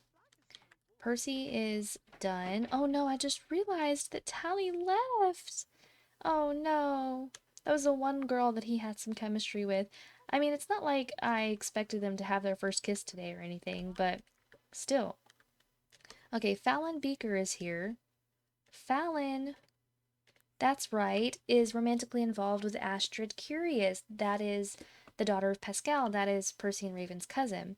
Percy is done. Oh no, I just realized that Tally left. Oh no. That was the one girl that he had some chemistry with. I mean, it's not like I expected them to have their first kiss today or anything, but still. Okay, Fallon Beaker is here. Fallon, that's right, is romantically involved with Astrid Curious. That is the daughter of Pascal. That is Percy and Raven's cousin.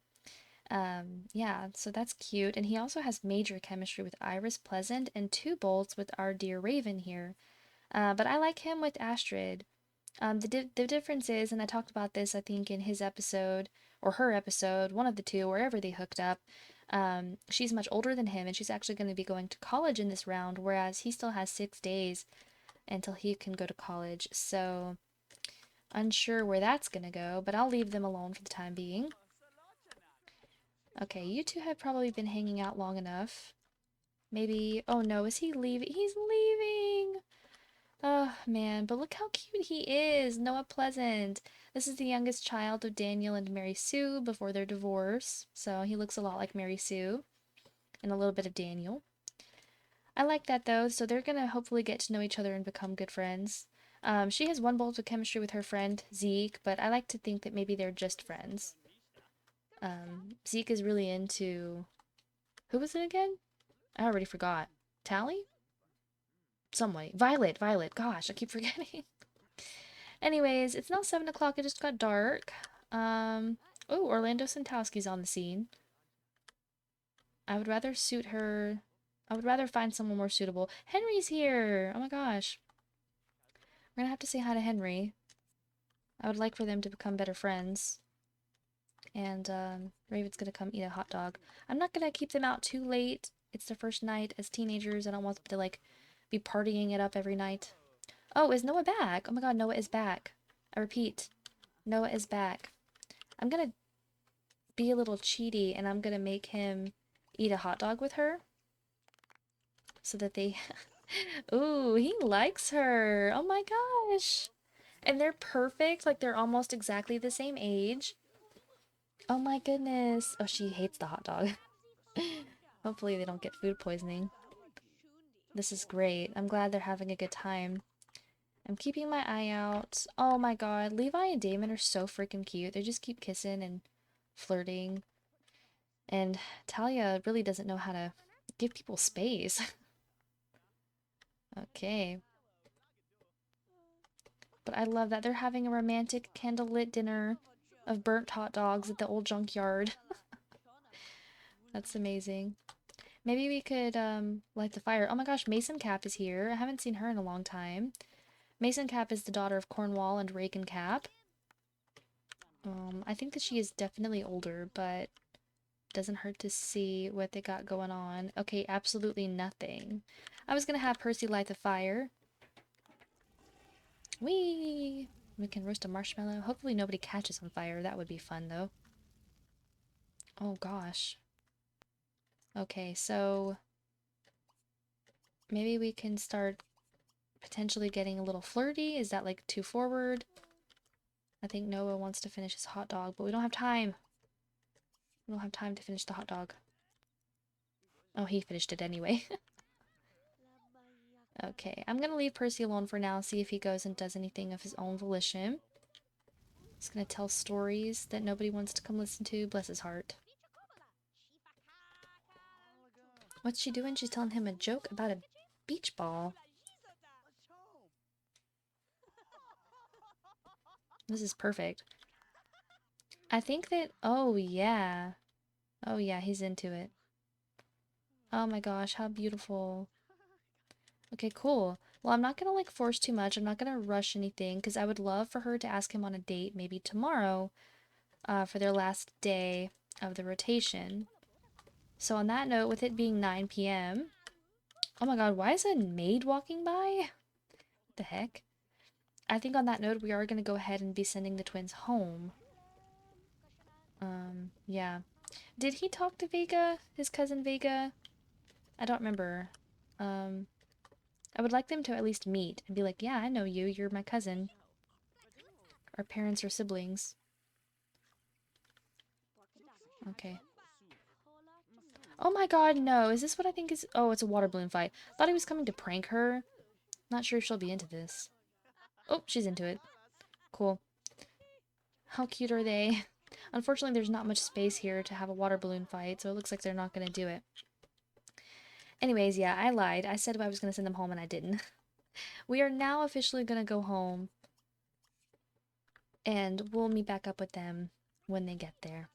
Yeah, so that's cute. And he also has major chemistry with Iris Pleasant and 2 bolts with our dear Raven here. But I like him with Astrid. The difference is, and I talked about this, I think, in his episode, or her episode, one of the two, wherever they hooked up, She's much older than him, and she's actually going to be going to college in this round, whereas he still has 6 days until he can go to college. So, unsure where that's going to go, but I'll leave them alone for the time being. Okay, you two have probably been hanging out long enough. Maybe... Oh no, is he leaving? He's leaving! Oh, man, but look how cute he is! Noah Pleasant. This is the youngest child of Daniel and Mary Sue before their divorce, so he looks a lot like Mary Sue, and a little bit of Daniel. I like that, though, so they're gonna hopefully get to know each other and become good friends. She has one bolt of chemistry with her friend, Zeke, but I like to think that maybe they're just friends. Zeke is really into... Who was it again? I already forgot. Tally? Somebody. Violet. Gosh, I keep forgetting. Anyways, it's now 7 o'clock. It just got dark. Oh, Orlando Santowski's on the scene. I would rather suit her... I would rather find someone more suitable. Henry's here! Oh my gosh. We're gonna have to say hi to Henry. I would like for them to become better friends. And, Raven's gonna come eat a hot dog. I'm not gonna keep them out too late. It's their first night as teenagers. I don't want them to, like, be partying it up every night. Oh, is Noah back? Oh my god, Noah is back. I repeat, Noah is back. I'm gonna be a little cheaty, and I'm gonna make him eat a hot dog with her. So that they... Ooh, he likes her. Oh my gosh. And they're perfect. Like, they're almost exactly the same age. Oh my goodness. Oh, she hates the hot dog. Hopefully they don't get food poisoning. This is great. I'm glad they're having a good time. I'm keeping my eye out. Oh my god, Levi and Damon are so freaking cute. They just keep kissing and flirting. And Talia really doesn't know how to give people space. Okay. But I love that they're having a romantic candlelit dinner of burnt hot dogs at the old junkyard. That's amazing. Maybe we could light the fire. Oh my gosh, Mason Cap is here. I haven't seen her in a long time. Mason Cap is the daughter of Cornwall and Reagan Cap. I think that she is definitely older, but doesn't hurt to see what they got going on. Okay, absolutely nothing. I was gonna have Percy light the fire. Whee! We can roast a marshmallow. Hopefully nobody catches on fire. That would be fun, though. Oh, gosh. Okay, so... maybe we can start potentially getting a little flirty. Is that, like, too forward? I think Noah wants to finish his hot dog, but we don't have time. We don't have time to finish the hot dog. Oh, he finished it anyway. Okay, I'm gonna leave Percy alone for now, see if he goes and does anything of his own volition. He's gonna tell stories that nobody wants to come listen to. Bless his heart. What's she doing? She's telling him a joke about a beach ball. This is perfect. I think that... oh, yeah. Oh, yeah, he's into it. Oh my gosh, how beautiful. Okay, cool. Well, I'm not gonna, like, force too much. I'm not gonna rush anything, because I would love for her to ask him on a date maybe tomorrow for their last day of the rotation. So on that note, with it being 9 p.m. Oh my god, why is a maid walking by? What the heck? I think on that note, we are going to go ahead and be sending the twins home. Yeah. Did he talk to Vega? His cousin Vega? I don't remember. I would like them to at least meet and be like, yeah, I know you. You're my cousin. Our parents are siblings. Okay. Oh my god, no. Is this what I think is... oh, it's a water balloon fight. Thought he was coming to prank her. Not sure if she'll be into this. Oh, she's into it. Cool. How cute are they? Unfortunately, there's not much space here to have a water balloon fight, so it looks like they're not going to do it. Anyways, yeah, I lied. I said I was going to send them home, and I didn't. We are now officially going to go home, and we'll meet back up with them when they get there.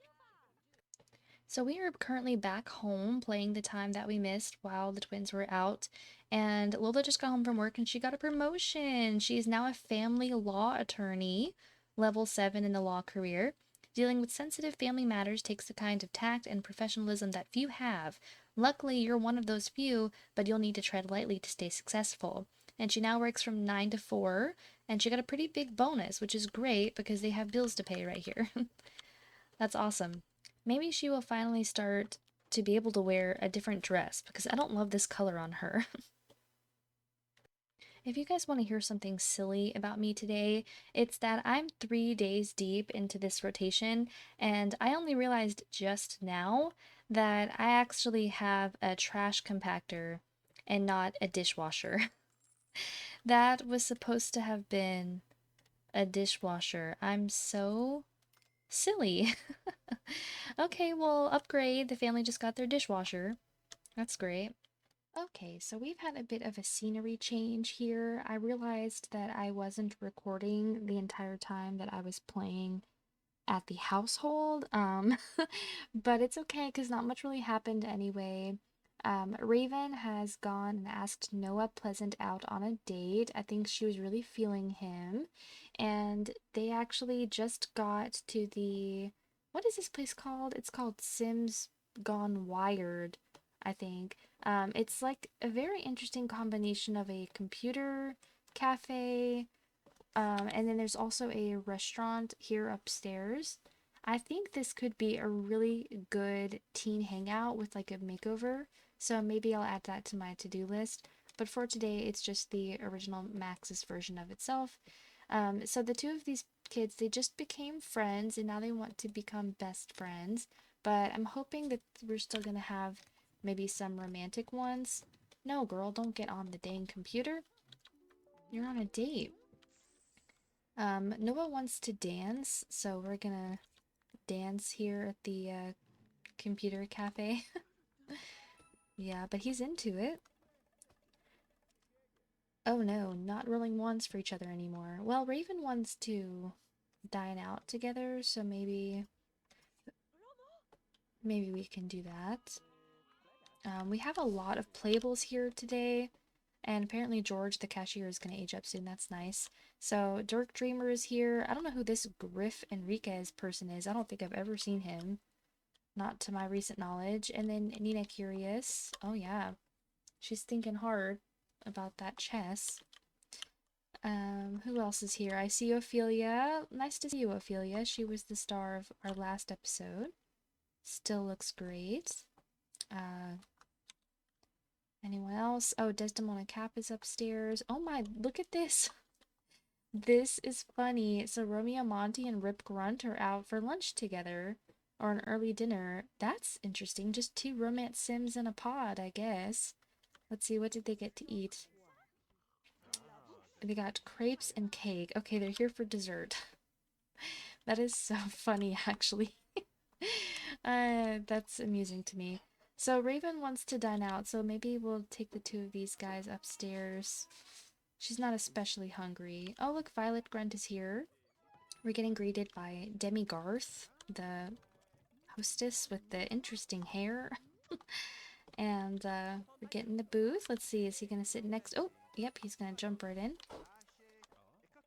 So we are currently back home playing the time that we missed while the twins were out, and Lola just got home from work and she got a promotion. She is now a family law attorney, level 7 in the law career. Dealing with sensitive family matters takes a kind of tact and professionalism that few have. Luckily, you're one of those few, but you'll need to tread lightly to stay successful. And she now works from 9 to 4, and she got a pretty big bonus, which is great because they have bills to pay right here. That's awesome. Maybe she will finally start to be able to wear a different dress because I don't love this color on her. If you guys want to hear something silly about me today, it's that I'm 3 days deep into this rotation, and I only realized just now that I actually have a trash compactor and not a dishwasher. That was supposed to have been a dishwasher. I'm so silly. Okay, well, upgrade. The family just got their dishwasher. That's great. Okay, so we've had a bit of a scenery change here. I realized that I wasn't recording the entire time that I was playing at the household, but it's okay because not much really happened anyway. Raven has gone and asked Noah Pleasant out on a date. I think she was really feeling him, and they actually just got to the, what is this place called? It's called Sims Gone Wired, I think. It's like a very interesting combination of a computer cafe, and then there's also a restaurant here upstairs. I think this could be a really good teen hangout with like a makeover, so maybe I'll add that to my to-do list. But for today, it's just the original Max's version of itself. So the two of these kids, they just became friends, and now they want to become best friends. But I'm hoping that we're still gonna have maybe some romantic ones. No, girl, don't get on the dang computer. You're on a date. Noah wants to dance, so we're gonna dance here at the computer cafe. Yeah, but he's into it. Oh no, not rolling wands for each other anymore. Well, Raven wants to dine out together, so maybe we can do that. We have a lot of playables here today, and apparently George, the cashier, is going to age up soon. That's nice. So Dirk Dreamer is here. I don't know who this Griff Enriquez person is. I don't think I've ever seen him. Not to my recent knowledge. And then Nina Curious. Oh yeah. She's thinking hard about that chess. Who else is here? I see Ophelia. Nice to see you, Ophelia. She was the star of our last episode. Still looks great. Anyone else? Oh, Desdemona Cap is upstairs. Oh my, look at this. This is funny. So Romeo Monty and Rip Grunt are out for lunch together. Or an early dinner. That's interesting. Just two romance sims in a pod, I guess. Let's see, what did they get to eat? They got crepes and cake. Okay, they're here for dessert. That is so funny, actually. That's amusing to me. So Raven wants to dine out, so maybe we'll take the two of these guys upstairs. She's not especially hungry. Oh, look, Violet Grunt is here. We're getting greeted by Demi Garth, the hostess with the interesting hair. And we're getting the booth. Let's see, is he gonna sit next? Oh, yep, he's gonna jump right in.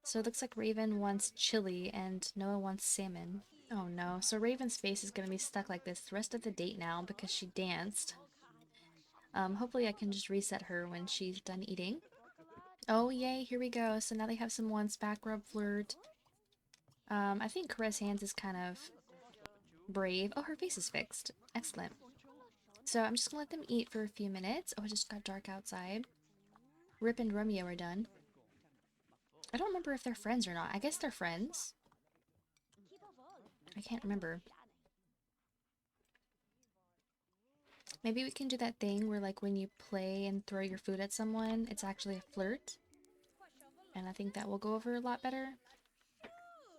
So it looks like Raven wants chili and Noah wants salmon. Oh no, so Raven's face is gonna be stuck like this the rest of the date now because she danced. Hopefully I can just reset her when she's done eating. Oh yay, here we go. So now they have some once back rub flirt. I think Caress Hands is kind of brave. Oh, her face is fixed. Excellent. So I'm just gonna let them eat for a few minutes. Oh, it just got dark outside. Rip and Romeo are done. I don't remember if they're friends or not. I guess they're friends. I can't remember. Maybe we can do that thing where, like, when you play and throw your food at someone, it's actually a flirt. And I think that will go over a lot better.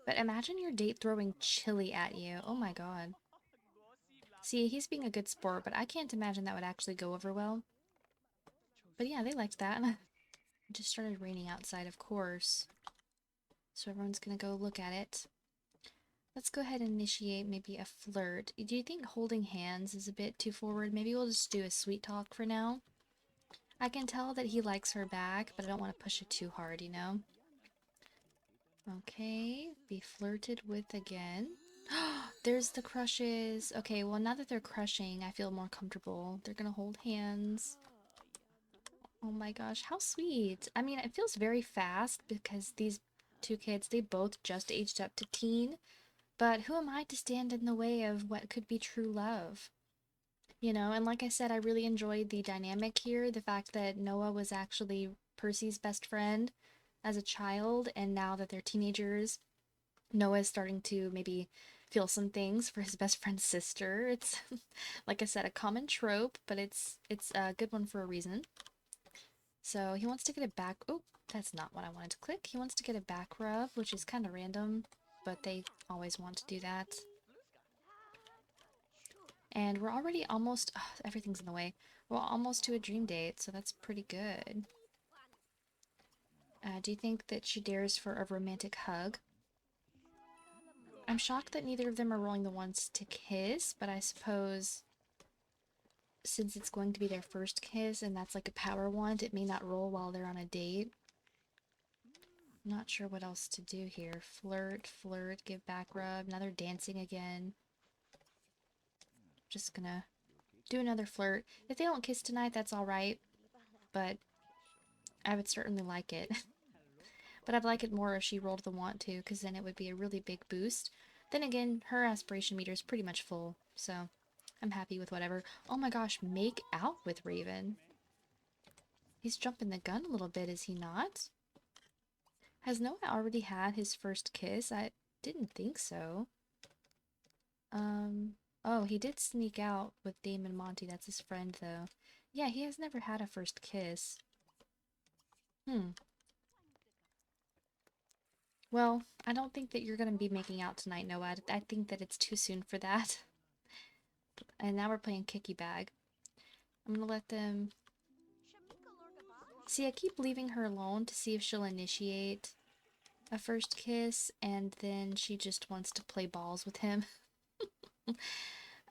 But imagine your date throwing chili at you. Oh my god. See, he's being a good sport, but I can't imagine that would actually go over well. But yeah, they liked that. It just started raining outside, of course. So everyone's gonna go look at it. Let's go ahead and initiate maybe a flirt. Do you think holding hands is a bit too forward? Maybe we'll just do a sweet talk for now. I can tell that he likes her back, but I don't want to push it too hard, you know? Okay, be flirted with again. There's the crushes. Okay, well, now that they're crushing, I feel more comfortable. They're gonna hold hands. Oh my gosh, how sweet. I mean, it feels very fast because these two kids, they both just aged up to teen. But who am I to stand in the way of what could be true love? You know, and like I said, I really enjoyed the dynamic here. The fact that Noah was actually Percy's best friend as a child, and now that they're teenagers, Noah is starting to maybe feel some things for his best friend's sister. It's, like I said, a common trope, but it's a good one for a reason. So he wants to get a back. Oh, that's not what I wanted to click. He wants to get a back rub, which is kind of random, but they always want to do that. And we're already almost, everything's in the way. We're almost to a dream date, so that's pretty good. Do you think that she dares for a romantic hug? I'm shocked that neither of them are rolling the ones to kiss, but I suppose since it's going to be their first kiss and that's like a power wand, it may not roll while they're on a date. Not sure what else to do here. Flirt, flirt, give back rub. Now they're dancing again. Just gonna do another flirt. If they don't kiss tonight, that's alright, but I would certainly like it. But I'd like it more if she rolled the want to, because then it would be a really big boost. Then again, her aspiration meter is pretty much full, so I'm happy with whatever. Oh my gosh, make out with Raven. He's jumping the gun a little bit, is he not? Has Noah already had his first kiss? I didn't think so. Oh, he did sneak out with Damon Monty. That's his friend, though. Yeah, he has never had a first kiss. Well, I don't think that you're going to be making out tonight, Noah. I think that it's too soon for that. And now we're playing kicky bag. I'm going to let them... See, I keep leaving her alone to see if she'll initiate a first kiss, and then she just wants to play balls with him.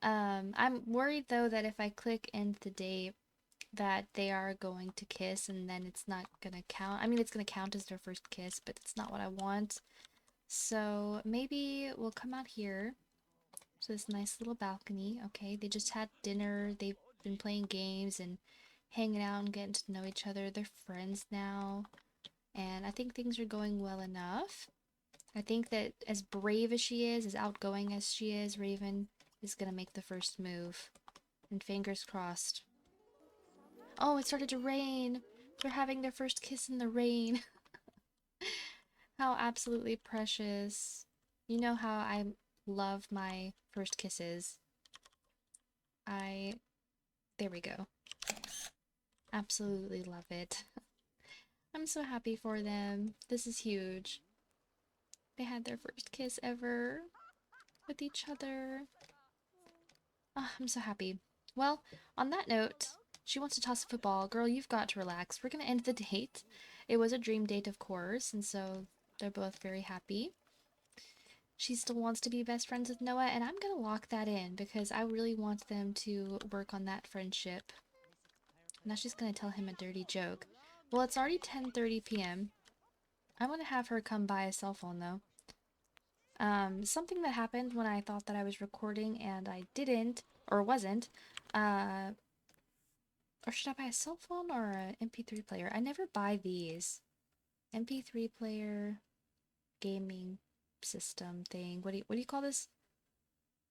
I'm worried, though, that if I click end the date, that they are going to kiss, and then it's not going to count. I mean, it's going to count as their first kiss, but it's not what I want. So maybe we'll come out here to this nice little balcony. Okay, they just had dinner. They've been playing games and hanging out and getting to know each other. They're friends now. And I think things are going well enough. I think that as brave as she is, as outgoing as she is, Raven is going to make the first move. And fingers crossed. Oh, it started to rain. They're having their first kiss in the rain. How absolutely precious. You know how I love my first kisses. There we go. Absolutely love it. I'm so happy for them. This is huge. They had their first kiss ever with each other. Oh, I'm so happy. Well, on that note, she wants to toss a football. Girl, you've got to relax. We're going to end the date. It was a dream date, of course, and so they're both very happy. She still wants to be best friends with Noah, and I'm going to lock that in because I really want them to work on that friendship. Now she's going to tell him a dirty joke. Well, it's already 10:30 p.m. I want to have her come buy a cell phone, though. Something that happened when I thought that I was recording and I didn't, or wasn't, or should I buy a cell phone or an MP3 player? I never buy these. MP3 player, gaming system thing. What do you call this?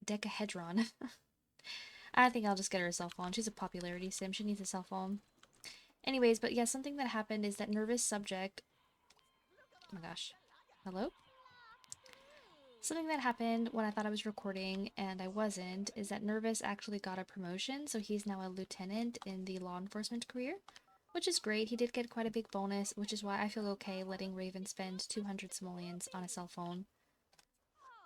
Decahedron. I think I'll just get her a cell phone. She's a popularity sim. She needs a cell phone. Anyways, but yeah, something that happened is that nervous subject... Oh my gosh. Hello? Something that happened when I thought I was recording and I wasn't is that Nervous actually got a promotion, so he's now a lieutenant in the law enforcement career, which is great. He did get quite a big bonus, which is why I feel okay letting Raven spend 200 simoleons on a cell phone.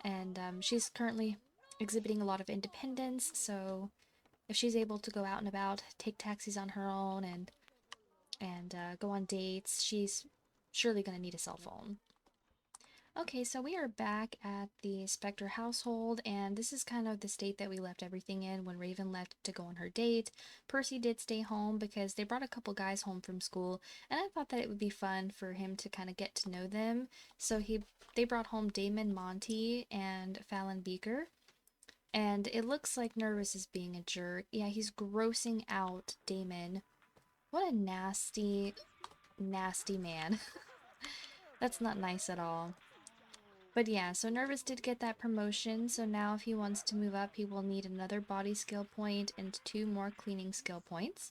And she's currently exhibiting a lot of independence, so if she's able to go out and about, take taxis on her own, and go on dates, she's surely going to need a cell phone. Okay, so we are back at the Spectre household, and this is kind of the state that we left everything in when Raven left to go on her date. Percy did stay home because they brought a couple guys home from school, and I thought that it would be fun for him to kind of get to know them. So they brought home Damon Monty and Fallon Beaker, and it looks like Nervous is being a jerk. Yeah, he's grossing out Damon. What a nasty, nasty man. That's not nice at all. But yeah, so Nervous did get that promotion, so now if he wants to move up, he will need another body skill point and 2 more cleaning skill points.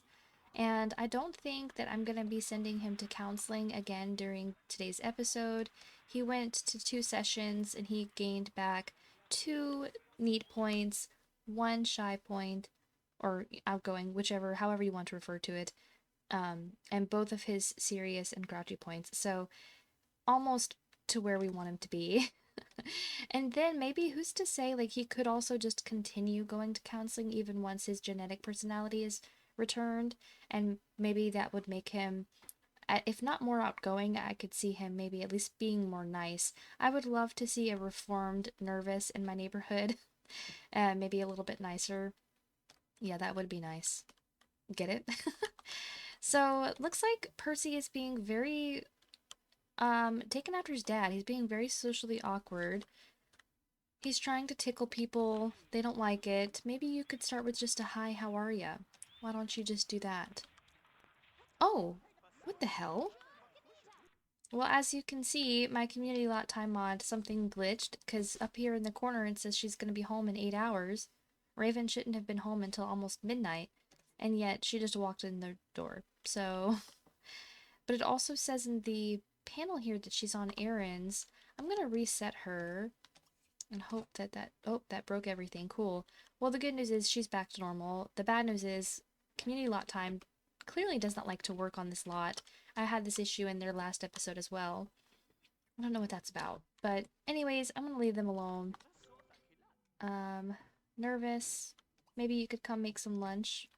And I don't think that I'm going to be sending him to counseling again during today's episode. He went to 2 sessions and he gained back 2 neat points, 1 shy point, or outgoing, whichever, however you want to refer to it, and both of his serious and grouchy points. So almost to where we want him to be. And then maybe who's to say, like, he could also just continue going to counseling even once his genetic personality is returned, and maybe that would make him, if not more outgoing, I could see him maybe at least being more nice. I would love to see a reformed Nervous in my neighborhood, maybe a little bit nicer. Yeah, that would be nice. Get it? So it looks like Percy is being very taken after his dad. He's being very socially awkward. He's trying to tickle people. They don't like it. Maybe you could start with just a hi, how are ya? Why don't you just do that? Oh, what the hell? Well, as you can see, my community lot time mod, something glitched, because up here in the corner it says she's going to be home in 8 hours. Raven shouldn't have been home until almost midnight, and yet she just walked in the door. So, but it also says in the panel here that she's on errands. I'm going to reset her and hope that oh, that broke everything. Cool. Well, the good news is she's back to normal. The bad news is community lot time clearly does not like to work on this lot. I had this issue in their last episode as well. I don't know what that's about. But anyways, I'm going to leave them alone. Um, Nervous. Maybe you could come make some lunch.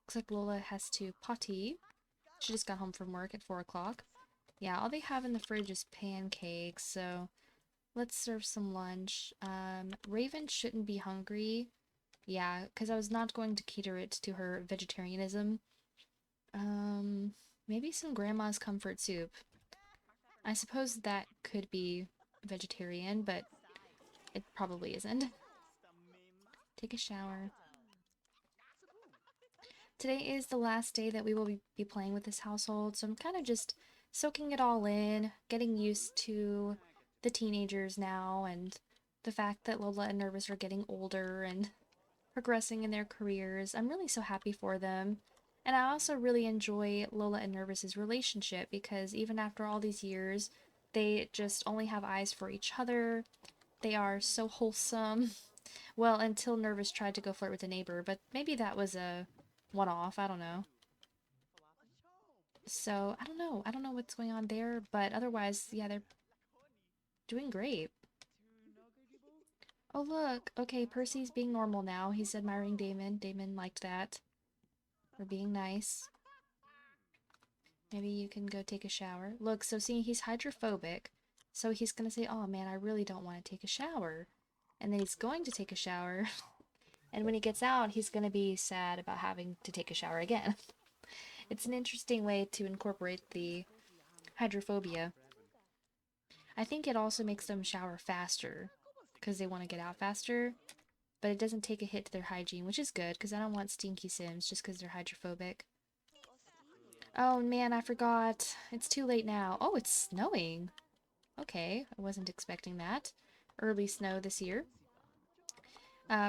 Looks like Lola has to potty. She just got home from work at 4 o'clock. Yeah, all they have in the fridge is pancakes, so let's serve some lunch. Raven shouldn't be hungry. Yeah, because I was not going to cater it to her vegetarianism. Maybe some grandma's comfort soup. I suppose that could be vegetarian, but it probably isn't. Take a shower. Today is the last day that we will be playing with this household, so I'm kind of just soaking it all in, getting used to the teenagers now, and the fact that Lola and Nervous are getting older and progressing in their careers. I'm really so happy for them. And I also really enjoy Lola and Nervous's relationship because even after all these years, they just only have eyes for each other. They are so wholesome. Well, until Nervous tried to go flirt with a neighbor, but maybe that was a one-off, I don't know. So, I don't know. I don't know what's going on there, but otherwise, yeah, they're doing great. Oh, look. Okay, Percy's being normal now. He's admiring Damon. Damon liked that. For being nice. Maybe you can go take a shower. Look, so see, he's hydrophobic. So he's gonna say, oh man, I really don't want to take a shower. And then he's going to take a shower. And when he gets out, he's gonna be sad about having to take a shower again. It's an interesting way to incorporate the hydrophobia. I think it also makes them shower faster because they want to get out faster. But it doesn't take a hit to their hygiene, which is good because I don't want stinky Sims just because they're hydrophobic. Oh man, I forgot. It's too late now. Oh, it's snowing. Okay, I wasn't expecting that. Early snow this year.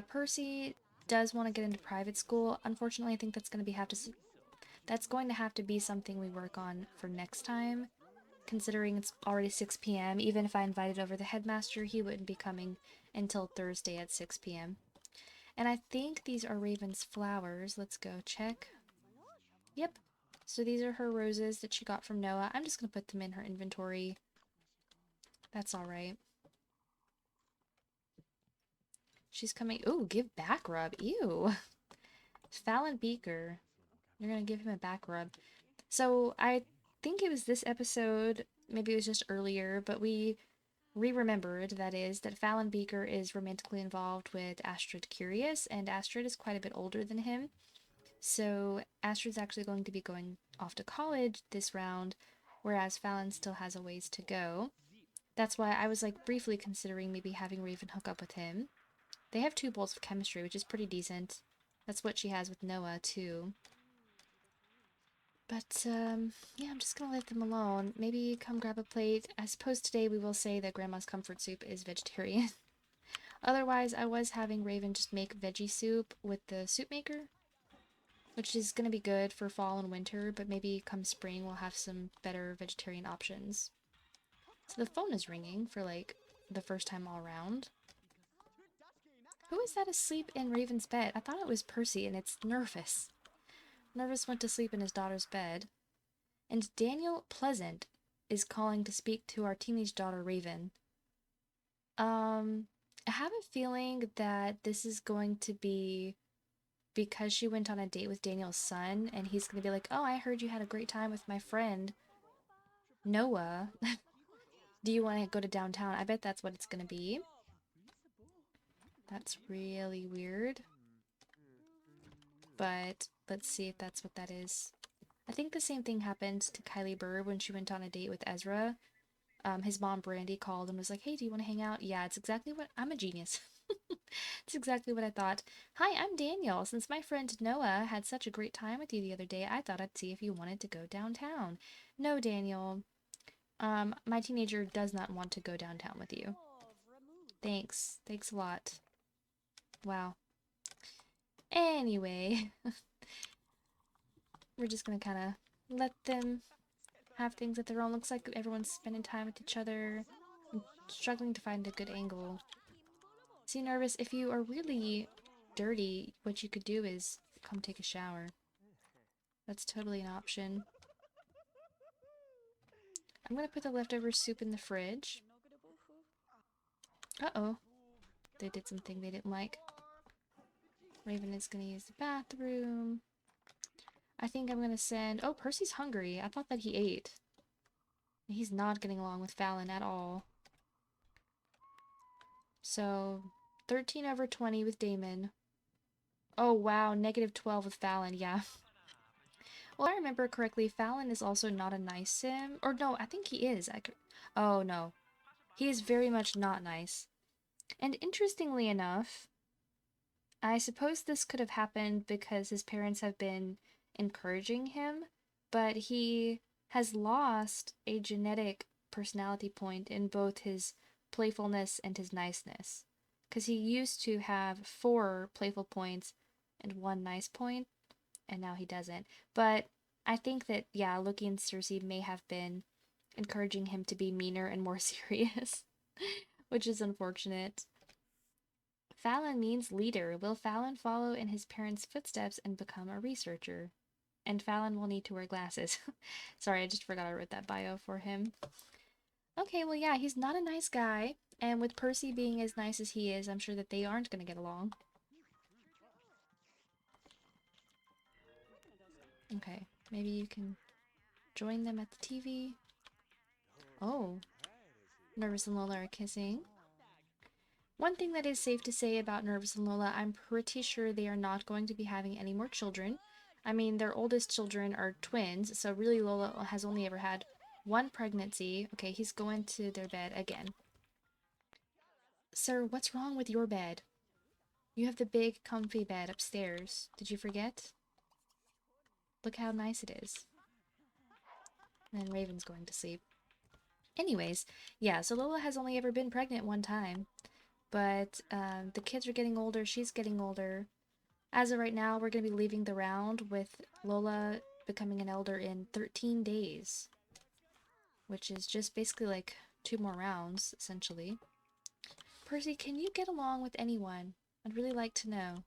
Percy does want to get into private school. Unfortunately, I think that's going to have to be something we work on for next time, considering it's already 6 p.m. Even if I invited over the headmaster, he wouldn't be coming until Thursday at 6 p.m. And I think these are Raven's flowers. Let's go check. Yep. So these are her roses that she got from Noah. I'm just going to put them in her inventory. That's alright. She's coming. Ooh, give back rub. Ew. Fallon Beaker. You're going to give him a back rub. So I think it was this episode, maybe it was just earlier, but we remembered, that is, that Fallon Beaker is romantically involved with Astrid Curious, and Astrid is quite a bit older than him. So Astrid's actually going to be going off to college this round, whereas Fallon still has a ways to go. That's why I was like briefly considering maybe having Raven hook up with him. They have 2 bowls of chemistry, which is pretty decent. That's what she has with Noah, too. But, yeah, I'm just gonna leave them alone. Maybe come grab a plate. I suppose today we will say that Grandma's comfort soup is vegetarian. Otherwise, I was having Raven just make veggie soup with the soup maker, which is gonna be good for fall and winter, but maybe come spring we'll have some better vegetarian options. So the phone is ringing for, like, the first time all around. Who is that asleep in Raven's bed? I thought it was Percy, and it's Nervous. Nervous went to sleep in his daughter's bed. And Daniel Pleasant is calling to speak to our teenage daughter, Raven. I have a feeling that this is going to be because she went on a date with Daniel's son, and he's going to be like, oh, I heard you had a great time with my friend, Noah. Do you want to go to downtown? I bet that's what it's going to be. That's really weird. But let's see if that's what that is. I think the same thing happened to Kylie Burr when she went on a date with Ezra. His mom, Brandy, called and was like, hey, do you want to hang out? Yeah, it's exactly what... I'm a genius. It's exactly what I thought. Hi, I'm Daniel. Since my friend Noah had such a great time with you the other day, I thought I'd see if you wanted to go downtown. No, Daniel. My teenager does not want to go downtown with you. Thanks. Thanks a lot. Wow. Anyway, we're just gonna kind of let them have things at their own. Looks like everyone's spending time with each other. I'm struggling to find a good angle. See, Nervous, if you are really dirty, what you could do is come take a shower. That's totally an option. I'm gonna put the leftover soup in the fridge. Uh-oh. They did something they didn't like. Raven is gonna use the bathroom. I think I'm gonna send... Oh, Percy's hungry. I thought that he ate. He's not getting along with Fallon at all. So, 13/20 with Damon. Oh, wow, -12 with Fallon, yeah. Well, if I remember correctly, Fallon is also not a nice sim. Or no, I think he is. Oh, no. He is very much not nice. And interestingly enough, I suppose this could have happened because his parents have been encouraging him, but he has lost a genetic personality point in both his playfulness and his niceness. Because he used to have 4 playful points and 1 nice point, and now he doesn't. But I think that, yeah, Loki and Circe may have been encouraging him to be meaner and more serious, which is unfortunate. Fallon means leader. Will Fallon follow in his parents' footsteps and become a researcher? And Fallon will need to wear glasses. Sorry, I just forgot I wrote that bio for him. Okay, well, yeah, he's not a nice guy. And with Percy being as nice as he is, I'm sure that they aren't going to get along. Okay, maybe you can join them at the TV. Oh, Nervous and Lola are kissing. One thing that is safe to say about Nervous and Lola, I'm pretty sure they are not going to be having any more children. I mean, their oldest children are twins, so really Lola has only ever had 1 pregnancy. Okay, he's going to their bed again. Sir, what's wrong with your bed? You have the big, comfy bed upstairs. Did you forget? Look how nice it is. And then Raven's going to sleep. Anyways, yeah, so Lola has only ever been pregnant 1 time. But the kids are getting older, she's getting older. As of right now, we're going to be leaving the round with Lola becoming an elder in 13 days. Which is just basically like 2 more rounds, essentially. Percy, can you get along with anyone? I'd really like to know.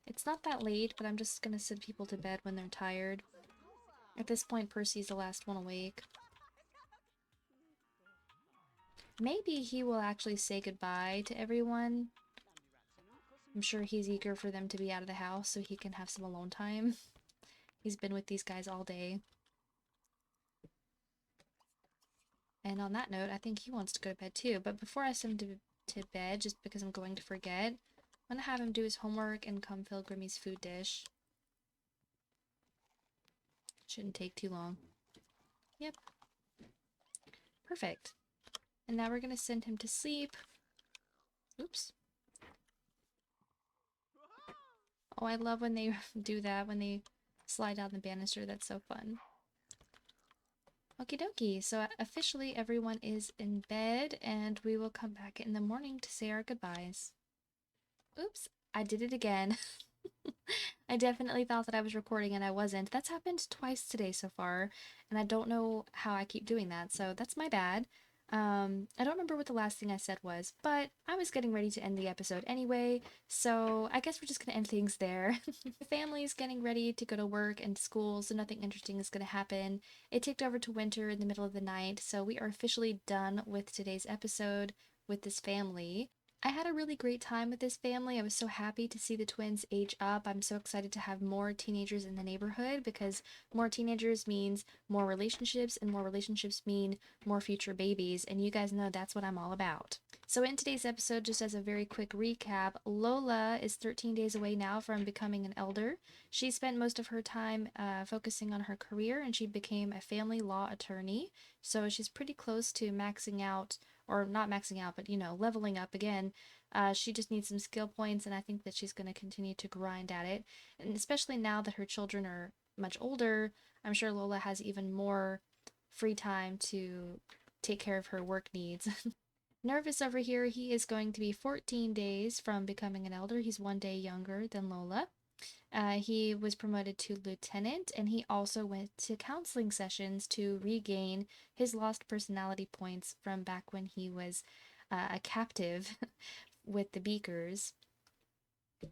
It's not that late, but I'm just going to send people to bed when they're tired. At this point, Percy's the last one awake. Maybe he will actually say goodbye to everyone. I'm sure he's eager for them to be out of the house so he can have some alone time. He's been with these guys all day. And on that note, I think he wants to go to bed too. But before I send him to bed, just because I'm going to forget, I'm going to have him do his homework and come fill Grimmy's food dish. Shouldn't take too long. Yep. Perfect. And now we're going to send him to sleep. Oops. Oh, I love when they do that, when they slide down the banister. That's so fun. Okie dokie, so officially everyone is in bed, and we will come back in the morning to say our goodbyes. Oops, I did it again. I definitely thought that I was recording and I wasn't. That's happened twice today so far, and I don't know how I keep doing that, so that's my bad. I don't remember what the last thing I said was, but I was getting ready to end the episode anyway, so I guess we're just gonna end things there. The family's getting ready to go to work and school, so nothing interesting is gonna happen. It ticked over to winter in the middle of the night, so we are officially done with today's episode with this family. I had a really great time with this family. I was so happy to see the twins age up. I'm so excited to have more teenagers in the neighborhood because more teenagers means more relationships, and more relationships mean more future babies, and you guys know that's what I'm all about. So in today's episode, just as a very quick recap, Lola is 13 days away now from becoming an elder. She spent most of her time focusing on her career, and she became a family law attorney. So she's pretty close to maxing out, or not maxing out, but, you know, leveling up again. She just needs some skill points, and I think that she's going to continue to grind at it. And especially now that her children are much older, I'm sure Lola has even more free time to take care of her work needs. Nervous over here, he is going to be 14 days from becoming an elder. He's 1 day younger than Lola. He was promoted to lieutenant, and he also went to counseling sessions to regain his lost personality points from back when he was a captive with the Beakers.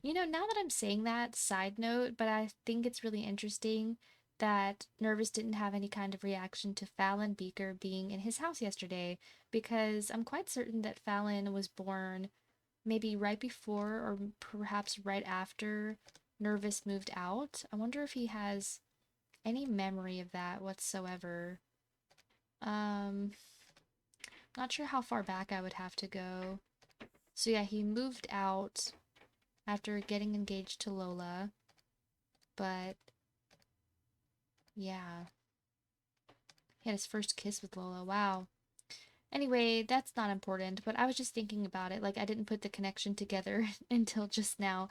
You know, now that I'm saying that, side note, but I think it's really interesting that Nervous didn't have any kind of reaction to Fallon Beaker being in his house yesterday, because I'm quite certain that Fallon was born maybe right before or perhaps right after Nervous moved out. I wonder if he has any memory of that whatsoever. Not sure how far back I would have to go. So yeah, he moved out after getting engaged to Lola, but yeah, he had his first kiss with Lola. Wow. Anyway, that's not important, but I was just thinking about it. Like, I didn't put the connection together until just now.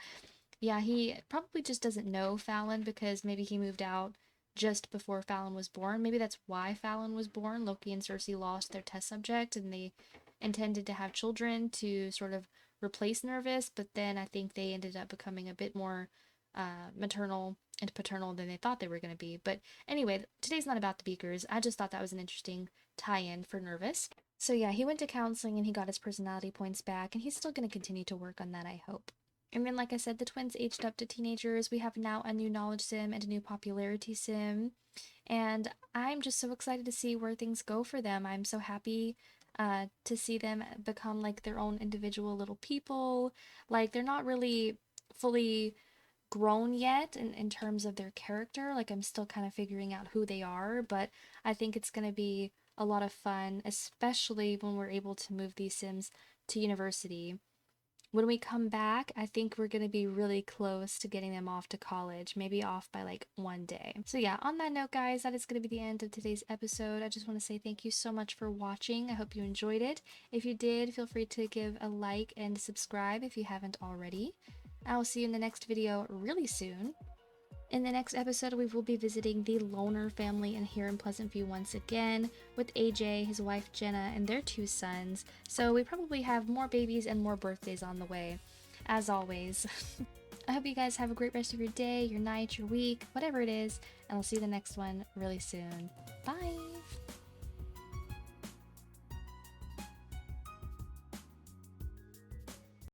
Yeah, he probably just doesn't know Fallon because maybe he moved out just before Fallon was born. Maybe that's why Fallon was born. Loki and Circe lost their test subject, and they intended to have children to sort of replace Nervous, but then I think they ended up becoming a bit more maternal and paternal than they thought they were going to be. But anyway, today's not about the Beakers. I just thought that was an interesting tie-in for Nervous. So yeah, he went to counseling and he got his personality points back, and he's still going to continue to work on that, I hope. And then, like I said, the twins aged up to teenagers. We have now a new knowledge sim and a new popularity sim. And I'm just so excited to see where things go for them. I'm so happy to see them become like their own individual little people. Like, they're not really fully grown yet in terms of their character. Like, I'm still kind of figuring out who they are, but I think it's going to be a lot of fun, especially when we're able to move these sims to university. When we come back, I think we're going to be really close to getting them off to college, maybe off by like 1 day. So yeah, on that note, guys, that is going to be the end of today's episode. I just want to say thank you so much for watching. I hope you enjoyed it. If you did, feel free to give a like and subscribe if you haven't already. I will see you in the next video really soon. In the next episode, we will be visiting the Loner family in here in Pleasant View once again, with AJ, his wife Jenna, and their 2 sons, so we probably have more babies and more birthdays on the way, as always. I hope you guys have a great rest of your day, your night, your week, whatever it is, and I'll see you in the next one really soon. Bye!